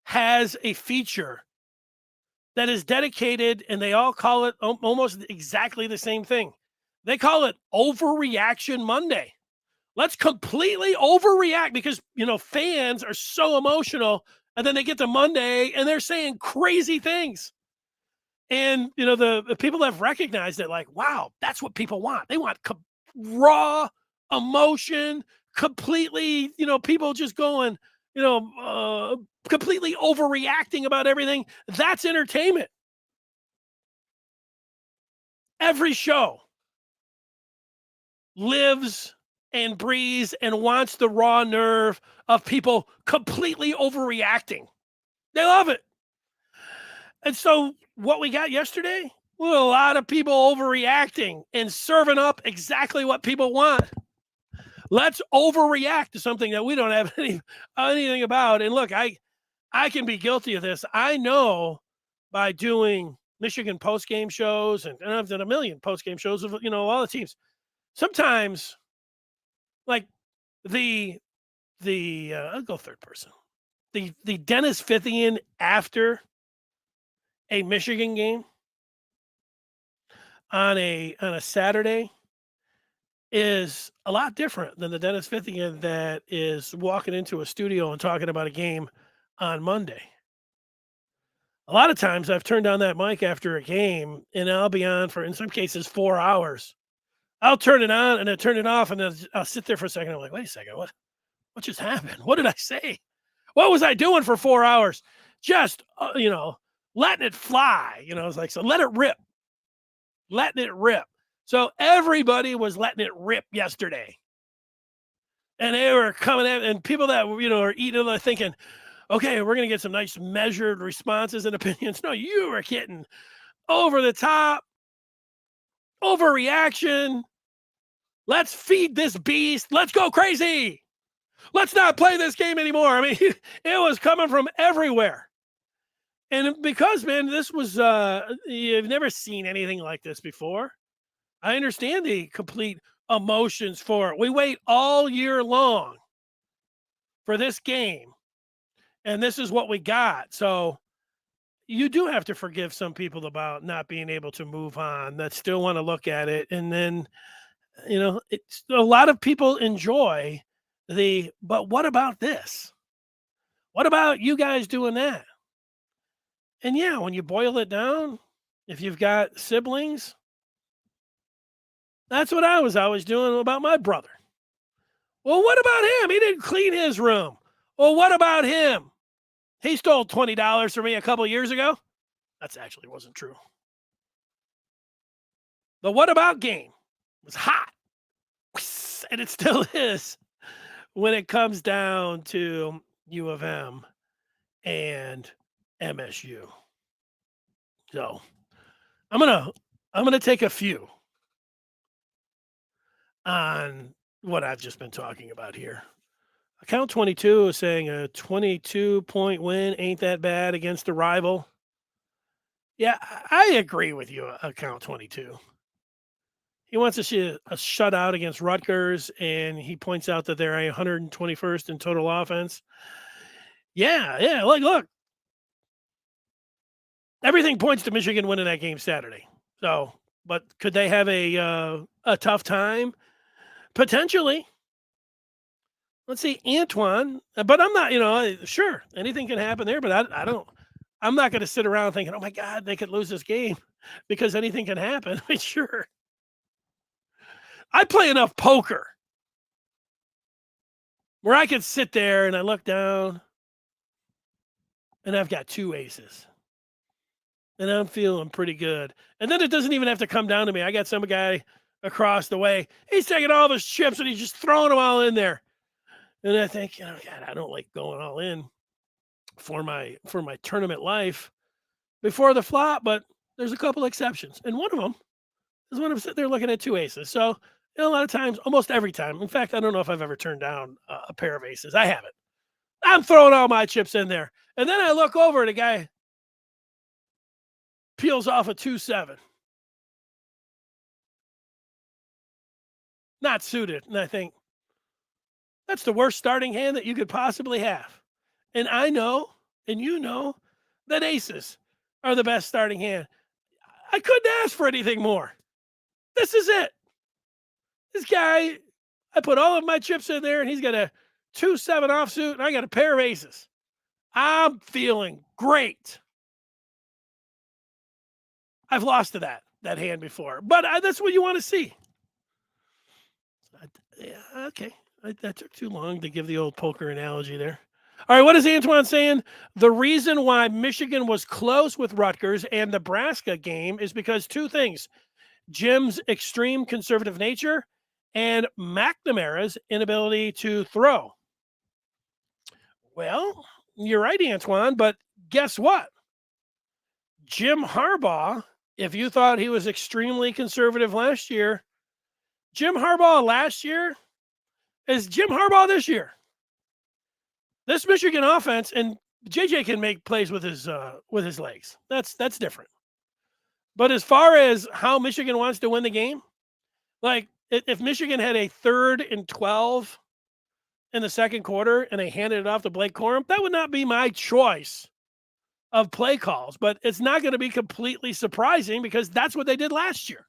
has a feature that is dedicated, and they all call it almost exactly the same thing. They call it Overreaction Monday. Let's completely overreact because, fans are so emotional, and then they get to Monday and they're saying crazy things. And, the people have recognized it like, wow, that's what people want. They want raw emotion, completely, people just going, completely overreacting about everything. That's entertainment. Every show lives and breathes and wants the raw nerve of people completely overreacting. They love it. And so what we got yesterday, well, a lot of people overreacting and serving up exactly what people want. Let's overreact to something that we don't have anything about. And look, I can be guilty of this. I know by doing Michigan post-game shows, and I've done a million post-game shows of, all the teams. Sometimes, like I'll go third person. The Dennis Fithian after a Michigan game on a Saturday is a lot different than the Dennis Fithian that is walking into a studio and talking about a game on Monday. A lot of times I've turned on that mic after a game and I'll be on for, in some cases, 4 hours. I'll turn it on and then turn it off, and then I'll sit there for a second. I'm like, wait a second, what just happened? What did I say? What was I doing for 4 hours? Just, letting it fly. It's like, so let it rip. Letting it rip. So everybody was letting it rip yesterday. And they were coming at, and people that, are eating, are thinking, okay, we're going to get some nice measured responses and opinions. No, you were getting over the top, overreaction. Let's feed this beast. Let's go crazy. Let's not play this game anymore. I mean, it was coming from everywhere. And because, man, this was, you've never seen anything like this before. I understand the complete emotions for it. We wait all year long for this game, and this is what we got. So you do have to forgive some people about not being able to move on, that still want to look at it. And then, it's a lot of people enjoy but what about this? What about you guys doing that? And yeah, when you boil it down, if you've got siblings, that's what I was always doing about my brother. Well, what about him? He didn't clean his room. Well, what about him? He stole $20 from me a couple years ago. That actually wasn't true. The what about game was hot. And it still is when it comes down to U of M and MSU. So I'm gonna take a few on what I've just been talking about here. Account 22 is saying a 22-point win ain't that bad against a rival. Yeah, I agree with you, Account 22. He wants to see a shutout against Rutgers, and he points out that they're 121st in total offense. Yeah, look. Everything points to Michigan winning that game Saturday. So, but could they have a tough time? Potentially. Let's see, Antoine. But I'm not, sure, anything can happen there, but I don't. I'm not going to sit around thinking, oh my God, they could lose this game because anything can happen. I mean, sure. I play enough poker where I can sit there and I look down and I've got 2 aces. And I'm feeling pretty good. And then it doesn't even have to come down to me. I got some guy across the way. He's taking all of his chips and he's just throwing them all in there. And I think, God, I don't like going all in for my tournament life before the flop, but there's a couple exceptions. And one of them is when I'm sitting there looking at 2 aces. So, a lot of times, almost every time. In fact, I don't know if I've ever turned down a pair of aces. I haven't. I'm throwing all my chips in there. And then I look over and a guy peels off a 2-7. Not suited. And I think, that's the worst starting hand that you could possibly have. And I know, and you know, that aces are the best starting hand. I couldn't ask for anything more. This is it. This guy, I put all of my chips in there, and he's got a 2-7 offsuit, and I got a pair of aces. I'm feeling great. I've lost to that hand before, but that's what you want to see. Yeah, okay. That took too long to give the old poker analogy there. All right, what is Antoine saying? The reason why Michigan was close with Rutgers and Nebraska game is because 2 things: Jim's extreme conservative nature and McNamara's inability to throw. Well, you're right, Antoine, but guess what? Jim Harbaugh, if you thought he was extremely conservative last year, Jim Harbaugh last year is Jim Harbaugh this year. This Michigan offense, and JJ can make plays with his legs. That's different. But as far as how Michigan wants to win the game, like if Michigan had a 3rd and 12 in the second quarter and they handed it off to Blake Corum, that would not be my choice of play calls. But it's not going to be completely surprising because that's what they did last year.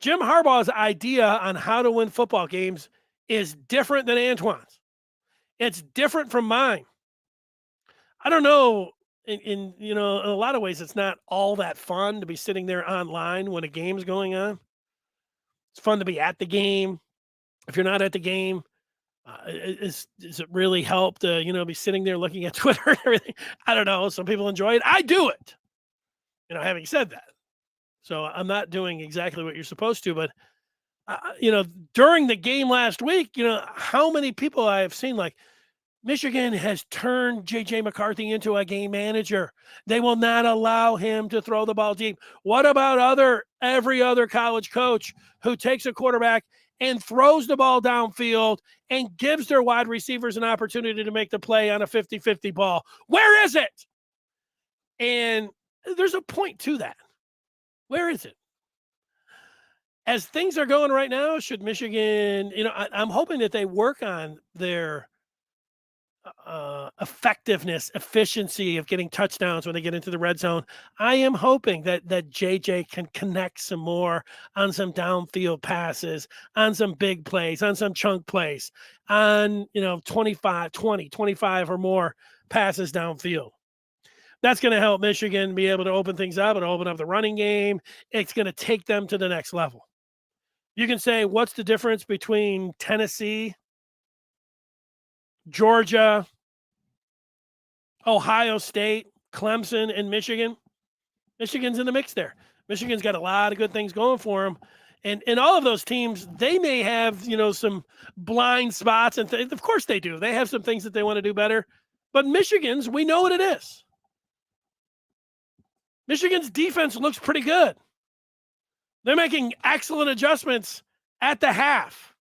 Jim Harbaugh's idea on how to win football games is different than Antoine's. It's different from mine. I don't know. In a lot of ways, it's not all that fun to be sitting there online when a game's going on. It's fun to be at the game. If you're not at the game, does it really help to be sitting there looking at Twitter and everything? I don't know. Some people enjoy it. I do it. Having said that. So I'm not doing exactly what you're supposed to, but during the game last week, how many people I have seen like Michigan has turned J.J. McCarthy into a game manager. They will not allow him to throw the ball deep. What about every other college coach who takes a quarterback and throws the ball downfield and gives their wide receivers an opportunity to make the play on a 50-50 ball? Where is it? And there's a point to that. Where is it? As things are going right now, should Michigan, I'm hoping that they work on their effectiveness, efficiency of getting touchdowns when they get into the red zone. I am hoping that JJ can connect some more on some downfield passes, on some big plays, on some chunk plays, on 25 or more passes downfield. That's going to help Michigan be able to open things up and open up the running game. It's going to take them to the next level. You can say, what's the difference between Tennessee, Georgia, Ohio State, Clemson, and Michigan? Michigan's in the mix there. Michigan's got a lot of good things going for them. And all of those teams, they may have, some blind spots and things. Of course they do. They have some things that they want to do better. But Michigan's, we know what it is. Michigan's defense looks pretty good. They're making excellent adjustments at the half.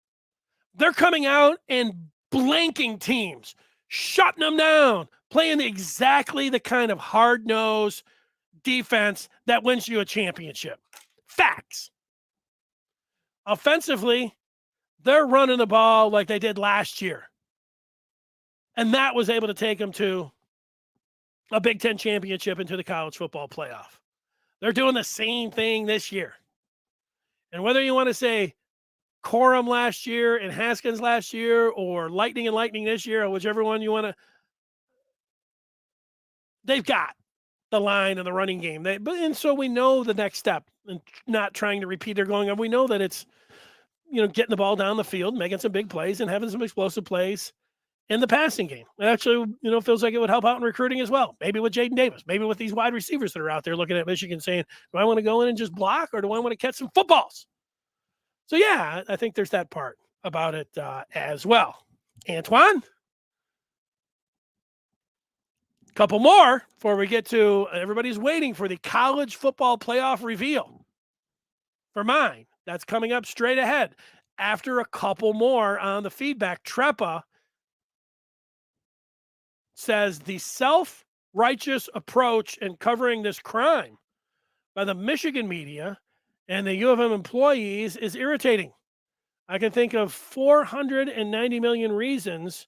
They're coming out and blanking teams, shutting them down, playing exactly the kind of hard-nosed defense that wins you a championship. Facts. Offensively, they're running the ball like they did last year. And that was able to take them to a Big Ten championship into the college football playoff. They're doing the same thing this year. And whether you want to say Corum last year and Haskins last year or Lightning and Lightning this year or whichever one you want to, they've got the line and the running game. And so we know the next step and not trying to repeat their going on. We know that it's, getting the ball down the field, making some big plays and having some explosive plays in the passing game. It actually, feels like it would help out in recruiting as well. Maybe with Jaden Davis, maybe with these wide receivers that are out there looking at Michigan saying, do I want to go in and just block or do I want to catch some footballs? So, yeah, I think there's that part about it as well. Antoine? Couple more before we get to everybody's waiting for the college football playoff reveal for mine. That's coming up straight ahead. After a couple more on the feedback, Trepa says the self-righteous approach in covering this crime by the Michigan media and the U of M employees is irritating. I can think of 490 million reasons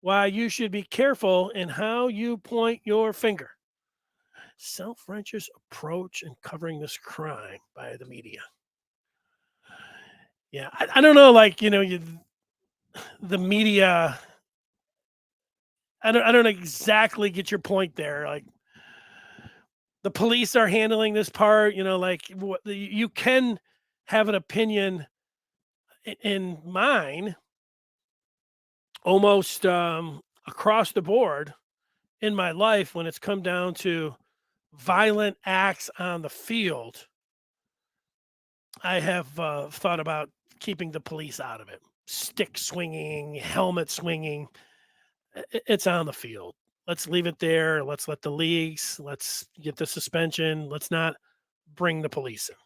why you should be careful in how you point your finger. Self-righteous approach in covering this crime by the media. Yeah, I don't know, the media, I don't exactly get your point there. Like, the police are handling this part, you can have an opinion in mine almost across the board in my life when it's come down to violent acts on the field. I have thought about keeping the police out of it. Stick swinging, helmet swinging. It's on the field. Let's leave it there. Let's let the leagues, let's get the suspension. Let's not bring the police in.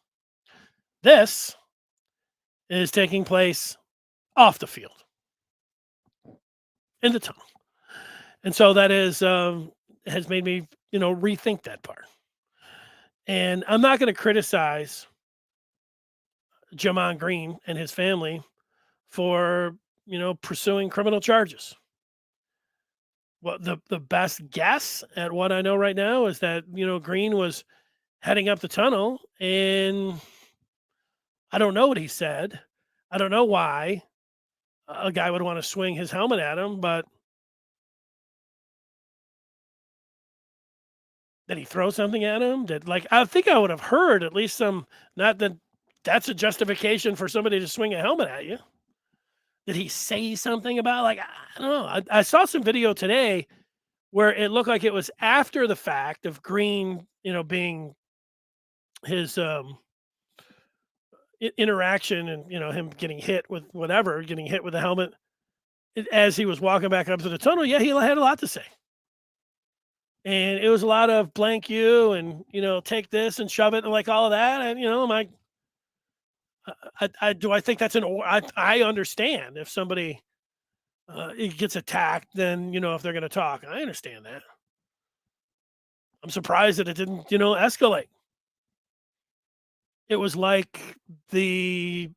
This is taking place off the field, in the tunnel. And so that has made me, rethink that part. And I'm not going to criticize Jamon Green and his family for, pursuing criminal charges. Well, the best guess at what I know right now is that, Green was heading up the tunnel and I don't know what he said. I don't know why a guy would want to swing his helmet at him, but did he throw something at him? I think I would have heard at least some, not that that's a justification for somebody to swing a helmet at you. Did he say something about, I don't know. I saw some video today where it looked like it was after the fact of Green, being his interaction and, him getting hit with the helmet as he was walking back up to the tunnel. Yeah, he had a lot to say. And it was a lot of blank you and, take this and shove it and all of that. And, I think that's I understand if somebody gets attacked, then, if they're going to talk, I understand that. I'm surprised that it didn't, escalate. It was like the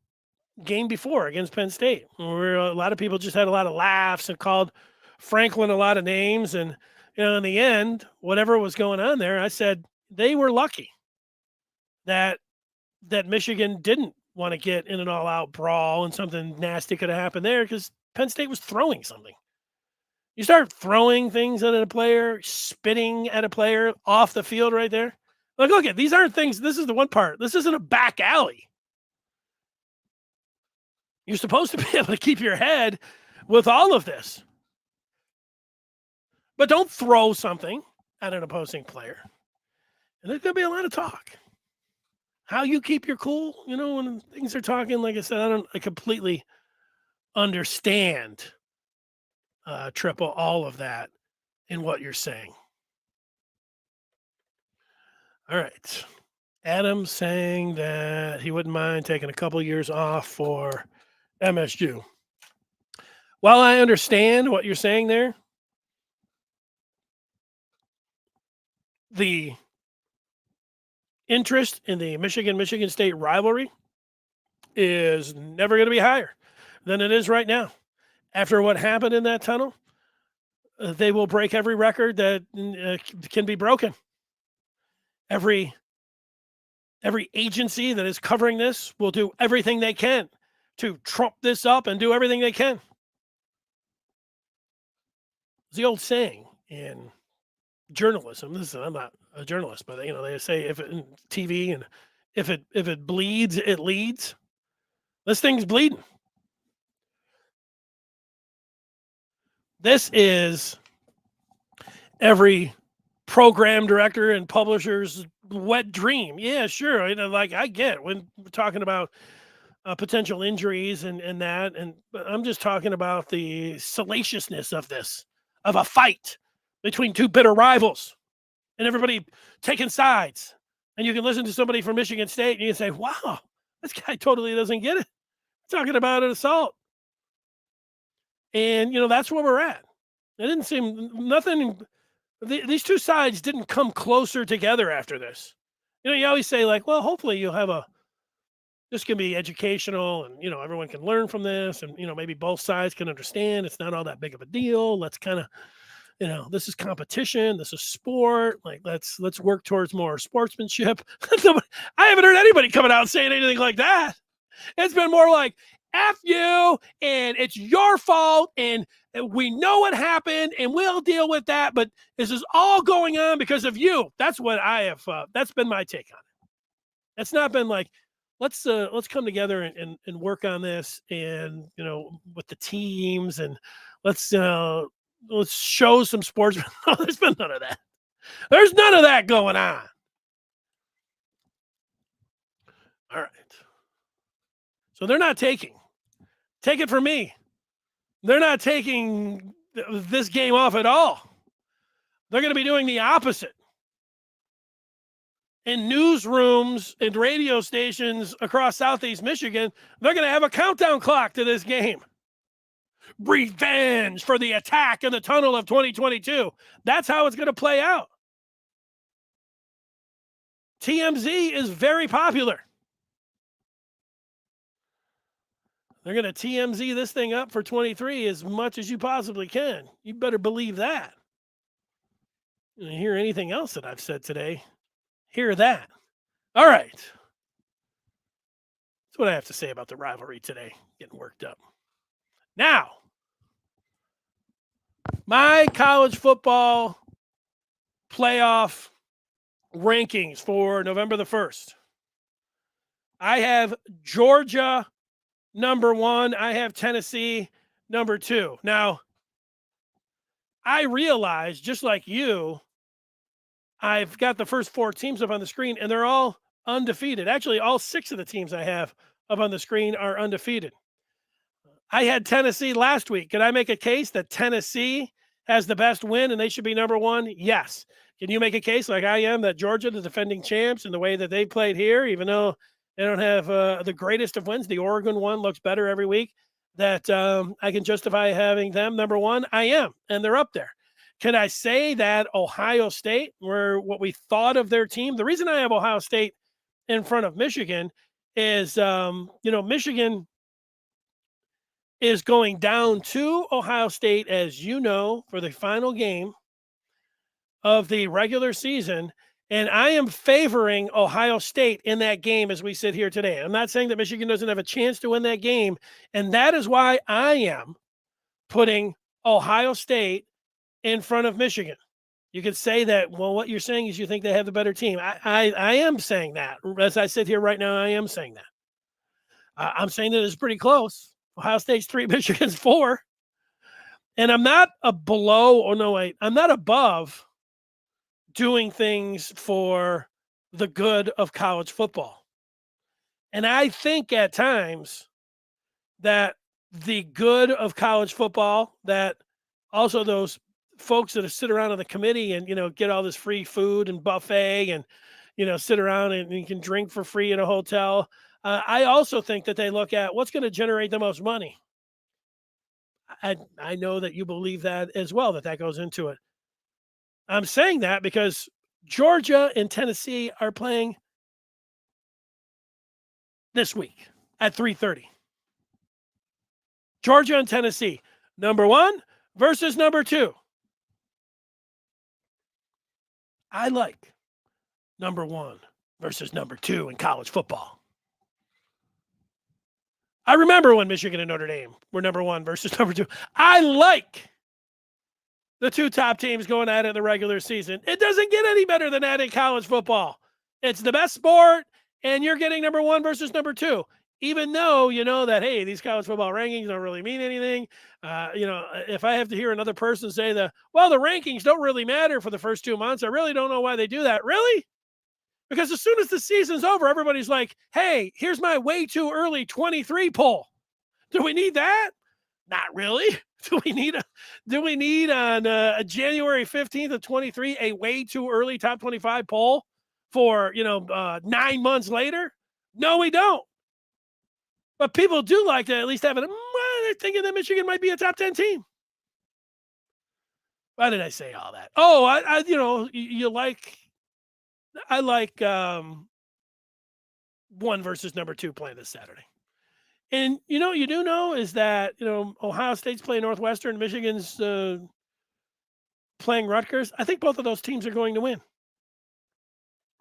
game before against Penn State, where a lot of people just had a lot of laughs and called Franklin a lot of names. And, in the end, whatever was going on there, I said they were lucky that Michigan didn't want to get in an all-out brawl and something nasty could have happened there because Penn State was throwing something. You start throwing things at a player, spitting at a player off the field right there. Look at these aren't things. This is the one part. This isn't a back alley. You're supposed to be able to keep your head with all of this. But don't throw something at an opposing player. And there's going to be a lot of talk. How you keep your cool, when things are talking, like I said, I completely understand, Triple, all of that. in what you're saying. All right. Adam saying that he wouldn't mind taking a couple years off for MSU. While I understand what you're saying there, the interest in the Michigan State rivalry is never going to be higher than it is right now. After what happened in that tunnel, they will break every record that can be broken. Every agency that is covering this will do everything they can to trump this up and do everything they can. It's the old saying in journalism. I'm not a journalist, but they say if it in TV and if it bleeds, it leads. This thing's bleeding. This is every program director and publisher's wet dream. Yeah, sure. I get when we're talking about potential injuries and that, but I'm just talking about the salaciousness of this, of a fight between two bitter rivals, and everybody taking sides. And you can listen to somebody from Michigan State, and you can say, "Wow, this guy totally doesn't get it." Talking about an assault, and that's where we're at. It didn't seem nothing. These two sides didn't come closer together after this. You always say well, hopefully you'll have this can be educational and, everyone can learn from this and, maybe both sides can understand it's not all that big of a deal. Let's kind of, this is competition. This is sport. Let's work towards more sportsmanship. I haven't heard anybody coming out saying anything like that. It's been more like, F you, and it's your fault, and we know what happened, and we'll deal with that, but this is all going on because of you. That's what I have, that's been my take on it. It's not been like, let's come together and work on this and, with the teams, and let's show some sports. No, there's been none of that. There's none of that going on. All right. So they're not taking. Take it from me. They're not taking this game off at all. They're going to be doing the opposite. In newsrooms and radio stations across Southeast Michigan, they're going to have a countdown clock to this game. Revenge for the attack in the tunnel of 2022. That's how it's going to play out. TMZ is very popular. They're going to TMZ this thing up for 23 as much as you possibly can. You better believe that. You hear anything else that I've said today, hear that. All right. That's what I have to say about the rivalry today. Getting worked up. Now, my college football playoff rankings for November the 1st. I have Georgia number 1. I have Tennessee number 2. Now, I realize, just like you, I've got the first 4 teams up on the screen, and they're all undefeated. Actually, all 6 of the teams I have up on the screen are undefeated. I had Tennessee last week. Could I make a case that Tennessee has the best win and they should be number 1? Yes. Can you make a case like I am that Georgia, the defending champs, and the way that they played here, even though they don't have the greatest of wins, the Oregon one looks better every week, that I can justify having them number 1? I am, and they're up there. Can I say that Ohio State, were what we thought of their team? The reason I have Ohio State in front of Michigan is, Michigan is going down to Ohio State, as you know, for the final game of the regular season. And I am favoring Ohio State in that game as we sit here today. I'm not saying that Michigan doesn't have a chance to win that game. And that is why I am putting Ohio State in front of Michigan. You could say that, well, what you're saying is you think they have the better team. I am saying that. As I sit here right now, I am saying that. I'm saying that it's pretty close. Ohio State's 3, Michigan's 4. And I'm not I'm not above doing things for the good of college football. And I think at times that the good of college football, that also those folks that sit around on the committee and get all this free food and buffet and sit around and you can drink for free in a hotel. I also think that they look at what's going to generate the most money. I know that you believe that as well, that goes into it. I'm saying that because Georgia and Tennessee are playing this week at 3:30. Georgia and Tennessee, number 1 versus number 2. I like number 1 versus number 2 in college football. I remember when Michigan and Notre Dame were number 1 versus number 2. I like the 2 top teams going at it in the regular season. It doesn't get any better than that in college football. It's the best sport, and you're getting number 1 versus number 2. Even though you know that, hey, these college football rankings don't really mean anything. If I have to hear another person say the rankings don't really matter for the first 2 months, I really don't know why they do that. Really? Because as soon as the season's over, everybody's like, hey, here's my way too early 23 poll. Do we need that? Not really. Do we need on January 15th of 23 a way too early top 25 poll for 9 months later? No, we don't. But people do like to at least have it. They're thinking that Michigan might be a top 10 team. Why did I say all that? Oh, I like 1 versus number 2 playing this Saturday. And you do know is that Ohio State's playing Northwestern, Michigan's playing Rutgers. I think both of those teams are going to win.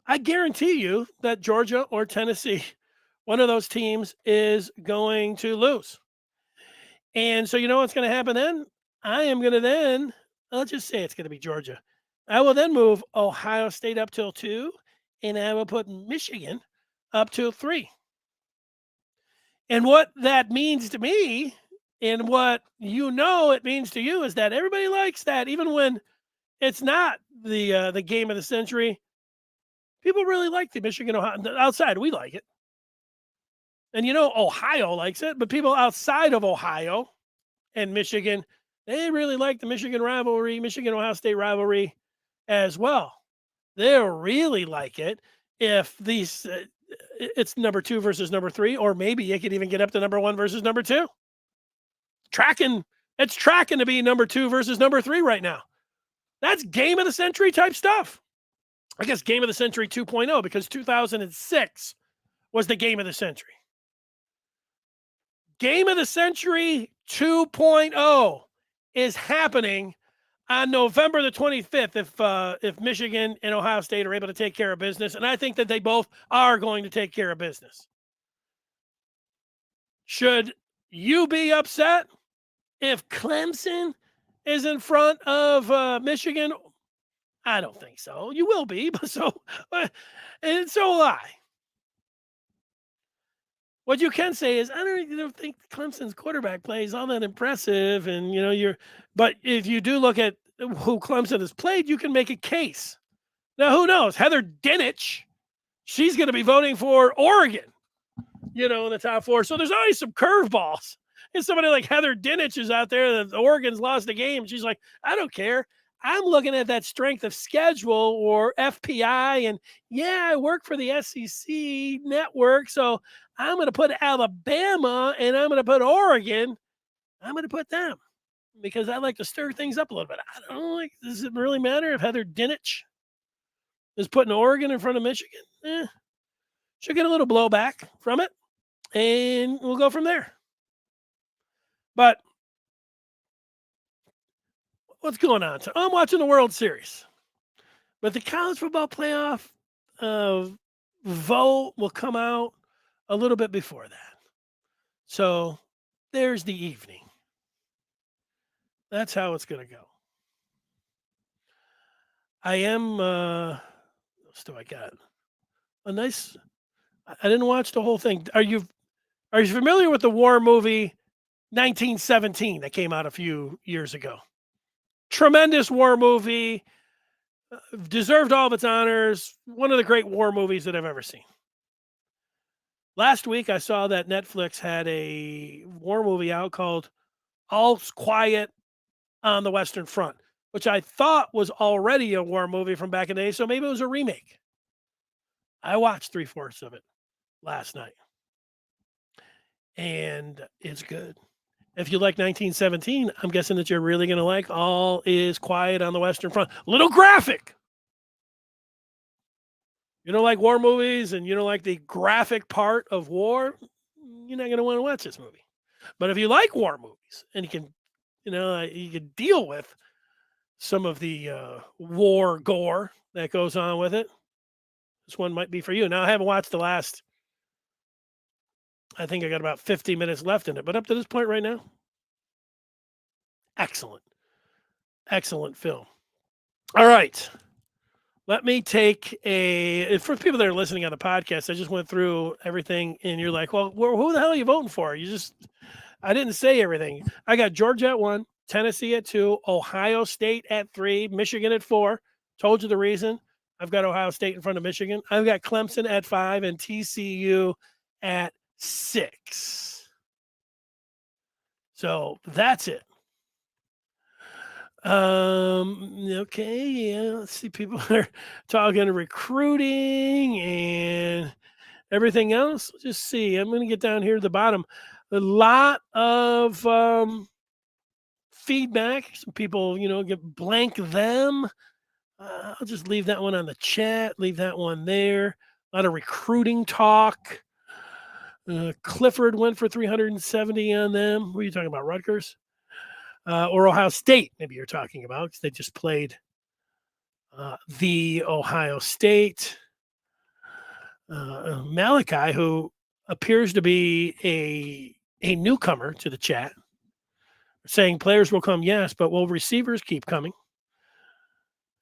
I guarantee you that Georgia or Tennessee, one of those teams, is going to lose. And so what's going to happen then? I am going to then, let's just say it's going to be Georgia. I will then move Ohio State up till 2, and I will put Michigan up till 3. And what that means to me, and what it means to you, is that everybody likes that, even when it's not the game of the century. People really like the Michigan Ohio outside. We like it, and Ohio likes it, but people outside of Ohio and Michigan, they really like the Michigan rivalry, Michigan Ohio State rivalry as well. They really like it if these. It's number 2 versus number 3, or maybe it could even get up to number 1 versus number 2. It's tracking to be number 2 versus number 3 right now. That's game of the century type stuff. I guess game of the century 2.0, because 2006 was the game of the century. Game of the century 2.0 is happening on November the 25th, if Michigan and Ohio State are able to take care of business, and I think that they both are going to take care of business. Should you be upset if Clemson is in front of Michigan? I don't think so. You will be, but and so will I. What you can say is, I don't think Clemson's quarterback play is all that impressive, and but if you do look at who Clemson has played, you can make a case. Now, who knows? Heather Dinich, she's going to be voting for Oregon, in the top 4. So there's always some curveballs. And somebody like Heather Dinich is out there that Oregon's lost a game. She's like, I don't care. I'm looking at that strength of schedule, or FPI, and I work for the SEC network, so I'm going to put Alabama and I'm going to put Oregon. I'm going to put them because I like to stir things up a little bit. I don't like. Does it really matter if Heather Dinich is putting Oregon in front of Michigan? She'll get a little blowback from it, and we'll go from there. But what's going on? So I'm watching the World Series, but the college football playoff vote will come out a little bit before that. So there's the evening. That's how it's going to go. I am, what else do I got? A nice, I didn't watch the whole thing. Are you familiar with the war movie 1917 that came out a few years ago? Tremendous war movie, deserved all of its honors. One of the great war movies that I've ever seen. Last week, I saw that Netflix had a war movie out called All's Quiet on the Western Front. which I thought was already a war movie from back in the day, so maybe it was a remake. I watched 3/4 of it last night, and it's good. If you like 1917, I'm guessing that you're really going to like All Is Quiet on the Western Front. Little graphic. You don't like war movies and you don't like the graphic part of war, you're not going to want to watch this movie. But if you like war movies and you can deal with some of the war gore that goes on with it, this one might be for you. Now, I haven't watched the last, I think I got about 50 minutes left in it, but up to this point right now, excellent, excellent film. All right. Let me take for people that are listening on the podcast, I just went through everything and you're like, well, who the hell are you voting for? I didn't say everything. I got Georgia at 1, Tennessee at 2, Ohio State at 3, Michigan at 4. Told you the reason. I've got Ohio State in front of Michigan. I've got Clemson at 5 and TCU at 6. So that's it. Okay, yeah, let's see. People are talking recruiting and everything else. Just see. I'm going to get down here to the bottom. A lot of feedback. Some people, get blank them. I'll just leave that one on the chat. Leave that one there. A lot of recruiting talk. Clifford went for 370 on them. What are you talking about, Rutgers? Or Ohio State, maybe you're talking about, because they just played the Ohio State. Malachi, who appears to be a newcomer to the chat, saying players will come, yes, but will receivers keep coming?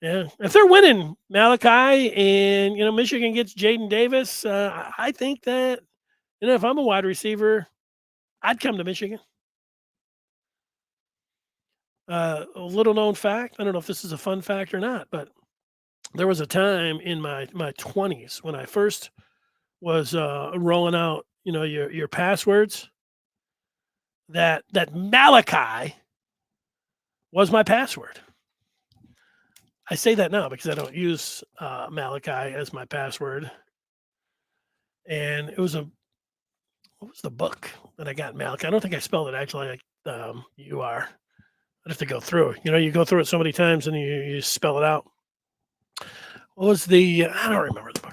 Yeah, if they're winning, Malachi, and Michigan gets Jaden Davis, I think that if I'm a wide receiver, I'd come to Michigan. A little known fact, I don't know if this is a fun fact or not, but there was a time in my 20s when I first was rolling out, your passwords, that Malachi was my password. I say that now because I don't use Malachi as my password. And it was what was the book that I got, Malachi? I don't think I spelled it actually like you are. I'd have to go through. You go through it so many times and you spell it out. What was I don't remember the book.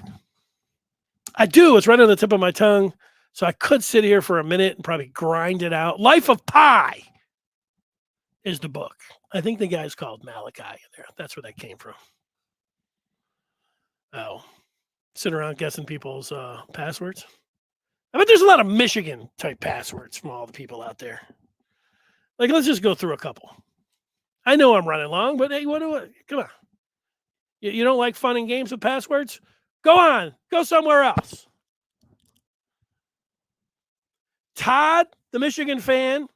I do. It's right on the tip of my tongue. So I could sit here for a minute and probably grind it out. Life of Pi is the book. I think the guy's called Malachi in there. That's where that came from. Oh, sit around guessing people's passwords. I bet there's a lot of Michigan type passwords from all the people out there. Like, let's just go through a couple. I know I'm running long, but hey, come on. You don't like fun and games with passwords? Go on. Go somewhere else. Todd, the Michigan fan,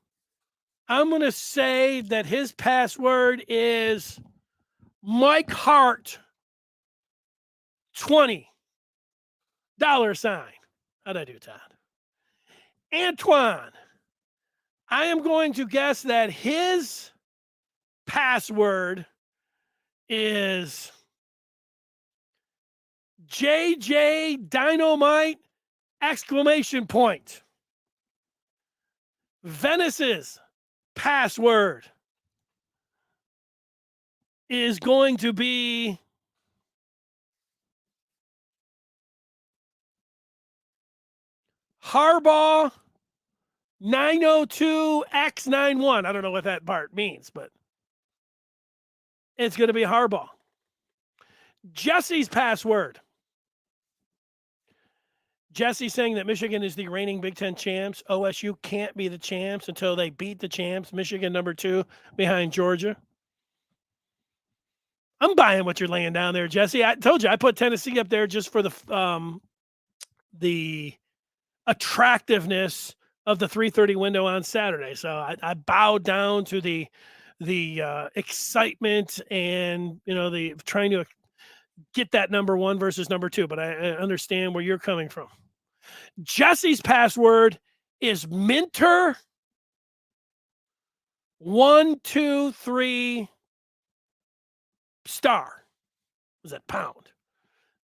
I'm going to say that his password is Mike Hart 20 $. How'd I do, Todd? Antoine, I am going to guess that his password is JJ Dynamite ! Venice's password is going to be Harbaugh 902X91. I don't know what that part means, but it's going to be Harbaugh. Jesse's password. Jesse saying that Michigan is the reigning Big Ten champs. OSU can't be the champs until they beat the champs. Michigan number 2 behind Georgia. I'm buying what you're laying down there, Jesse. I told you I put Tennessee up there just for the attractiveness of the 3:30 window on Saturday. So I bowed down to the excitement and the trying to get that number 1 versus number 2. But I understand where you're coming from. Jesse's password is Minter 123 Star. Was that pound?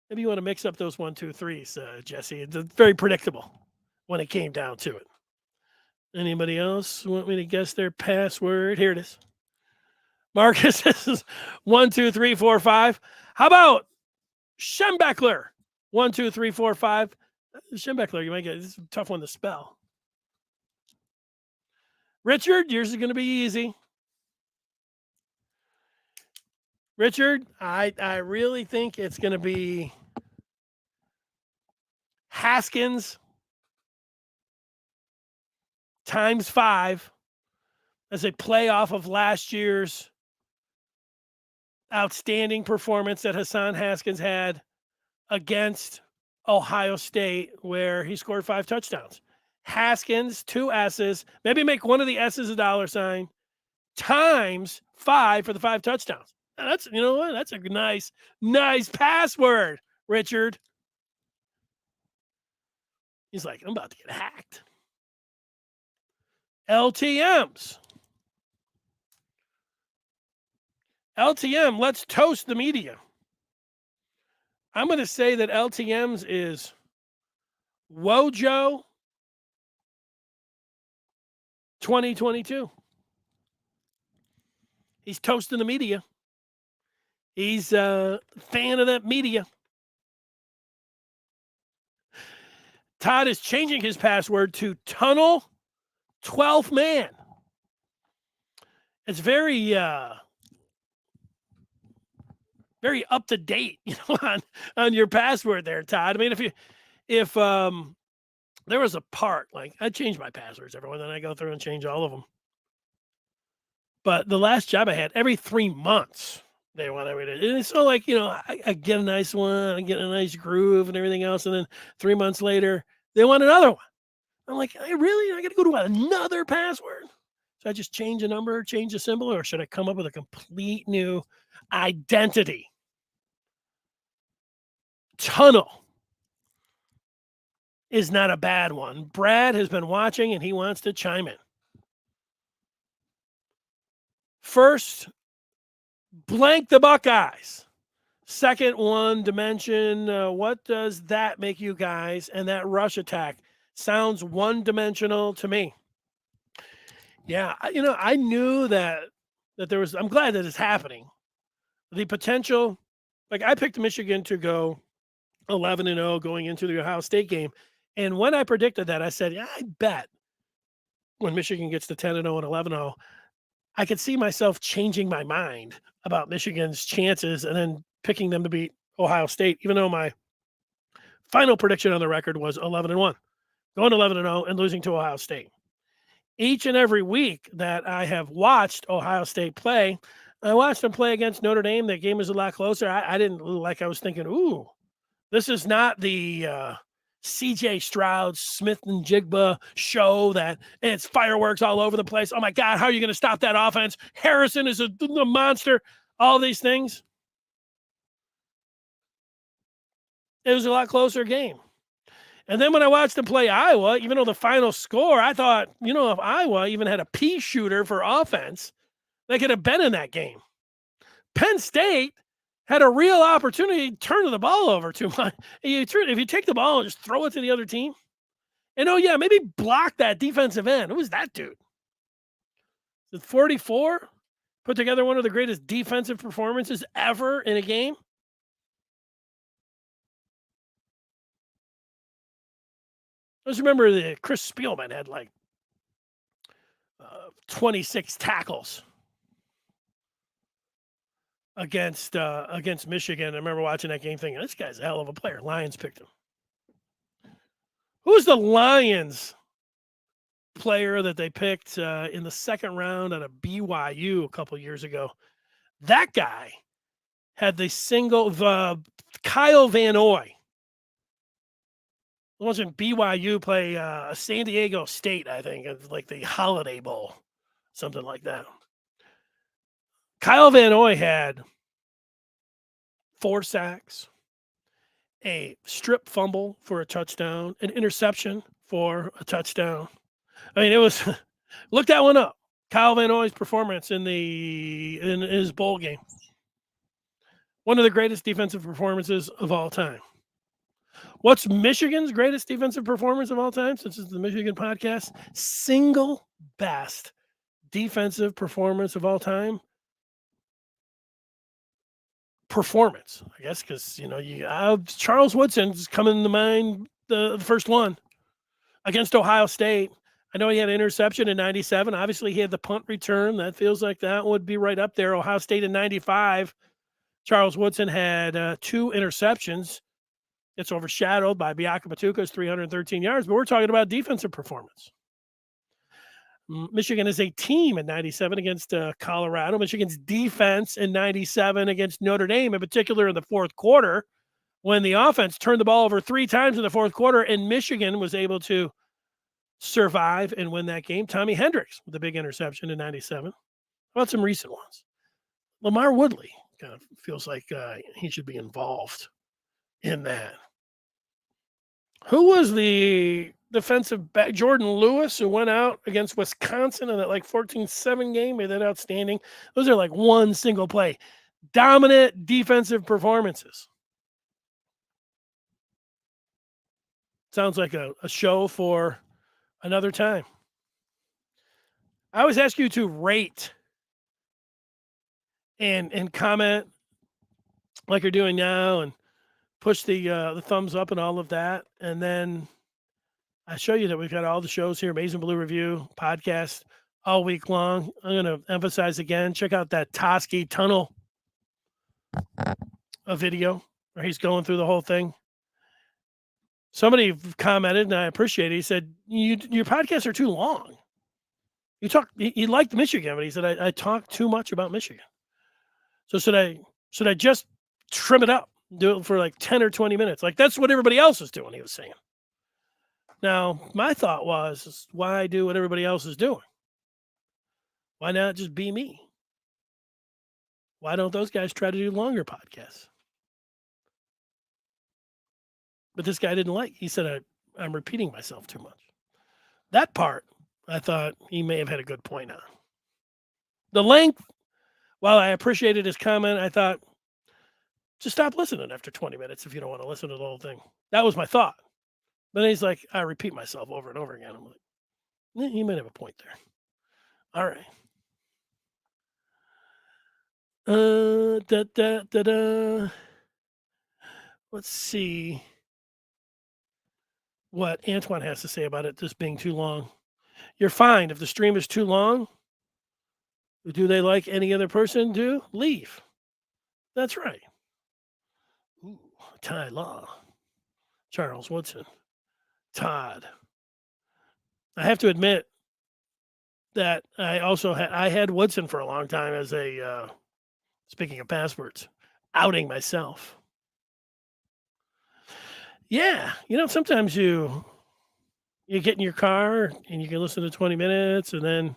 Maybe you want to mix up those 1, 2, 3s, Jesse. It's very predictable when it came down to it. Anybody else want me to guess their password? Here it is. Marcus, this is 1, 2, 3, 4, 5. How about Schembeckler? 1, 2, 3, 4, 5. Schembeckler, you might get this is a tough one to spell. Richard, yours is going to be easy. Richard, I really think it's going to be Haskins times 5 as a play off of last year's outstanding performance that Hassan Haskins had against Ohio State, where he scored 5 touchdowns. Haskins, 2 S's, maybe make one of the S's a $, times 5 for the 5 touchdowns. And that's, you know what? That's a nice password, Richard. He's like, I'm about to get hacked. LTMs. LTM, let's toast the media. I'm going to say that LTMs is Wojo 2022. He's toasting the media. He's a fan of that media. Todd is changing his password to Tunnel 12th Man. It's very very up to date, on your password there, Todd. I mean, if there was a part, like I change my passwords every then I go through and change all of them. But the last job I had, every 3 months they want everything. And it's so like, I get a nice one, I get a nice groove and everything else, and then 3 months later they want another one. I'm like, I got to go to another password. So I just change a number, change a symbol, or should I come up with a complete new identity? Tunnel is not a bad one. Brad has been watching and he wants to chime in. First, blank the Buckeyes. Second, one dimension. What does that make you guys? And that rush attack sounds one-dimensional to me. Yeah, I knew that there was. I'm glad that it's happening. The potential, like I picked Michigan to go 11-0 going into the Ohio State game, and when I predicted that, I said, yeah, I bet when Michigan gets to 10-0 and 11-0, I could see myself changing my mind about Michigan's chances and then picking them to beat Ohio State, even though my final prediction on the record was 11-1, going 11-0 and losing to Ohio State. Each and every week that I have watched Ohio State play, I watched them play against Notre Dame. That game was a lot closer. I didn't like. I was thinking, ooh, this is not the C.J. Stroud, Smith and Jigba show that it's fireworks all over the place. Oh my God, how are you going to stop that offense? Harrison is a monster. All these things. It was a lot closer game. And then when I watched them play Iowa, even though the final score, I thought, if Iowa even had a pea shooter for offense, they could have been in that game. Penn State had a real opportunity to turn the ball over to my. If you take the ball and just throw it to the other team, and maybe block that defensive end. Who was that dude? The 44 put together one of the greatest defensive performances ever in a game. I just remember that Chris Spielman had like 26 tackles against Michigan. I remember watching that game thinking, this guy's a hell of a player. Lions picked him. Who's the Lions player that they picked in the second round out of BYU a couple years ago? That guy had the Kyle Van Noy. Wasn't BYU play San Diego State, I think, like the Holiday Bowl, something like that. Kyle Van Noy had 4 sacks, a strip fumble for a touchdown, an interception for a touchdown. I mean, it was look that one up. Kyle Van Noy's performance in his bowl game. One of the greatest defensive performances of all time. What's Michigan's greatest defensive performance of all time, since it's the Michigan podcast? Single best defensive performance of all time? Performance, I guess, because, Charles Woodson's coming to mind, the first one against Ohio State. I know he had an interception in 97. Obviously, he had the punt return. That feels like that would be right up there. Ohio State in 95. Charles Woodson had 2 interceptions. It's overshadowed by Biaka Batuka's 313 yards, but we're talking about defensive performance. Michigan is a team in 97 against Colorado. Michigan's defense in 97 against Notre Dame, in particular in the fourth quarter, when the offense turned the ball over 3 times in the fourth quarter, and Michigan was able to survive and win that game. Tommy Hendricks with a big interception in 97. How about some recent ones? Lamar Woodley kind of feels like he should be involved in that. Who was the defensive back? Jordan Lewis, who went out against Wisconsin in that 14-7 game, made that outstanding. Those are one single play. Dominant defensive performances. Sounds like a show for another time. I always ask you to rate and comment like you're doing now, and push the thumbs up and all of that. And then I show you that we've got all the shows here, Amazing Blue Review podcast, all week long. I'm going to emphasize again, check out that Toski Tunnel video where he's going through the whole thing. Somebody commented, and I appreciate it. He said, your podcasts are too long. He liked Michigan, but he said, I talk too much about Michigan. So should I just trim it up, do it for 10 or 20 minutes? That's what everybody else is doing, he was saying. Now, my thought was, why do what everybody else is doing? Why not just be me? Why don't those guys try to do longer podcasts? But this guy didn't like. He said, I'm repeating myself too much. That part, I thought he may have had a good point on. The length, while I appreciated his comment, I thought, just stop listening after 20 minutes if you don't want to listen to the whole thing. That was my thought. But then he's like, I repeat myself over and over again. I'm like, he might have a point there. All right. Let's see what Antoine has to say about it, this being too long. You're fine. If the stream is too long, do they like any other person do? Leave. That's right. Ooh, Ty Law. Charles Woodson. Todd. I have to admit that I also had Woodson for a long time as a, speaking of passwords, outing myself. Yeah, sometimes you get in your car and you can listen to 20 minutes, and then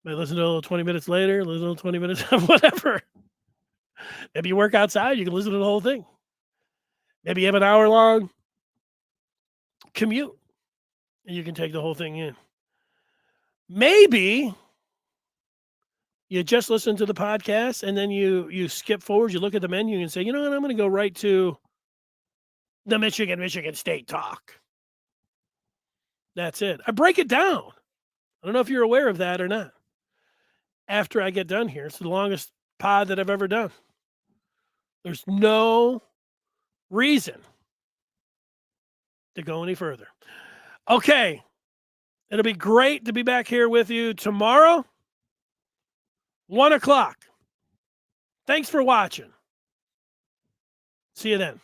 I listen to 20 minutes later, listen to 20 minutes, whatever. Maybe you work outside, you can listen to the whole thing. Maybe you have an hour-long commute, and you can take the whole thing in. Maybe you just listen to the podcast, and then you skip forward, you look at the menu and say, you know what, I'm going to go right to the Michigan State talk. That's it. I break it down. I don't know if you're aware of that or not. After I get done here, it's the longest pod that I've ever done. There's no reason to go any further. Okay. It'll be great to be back here with you tomorrow, 1:00. Thanks for watching. See you then.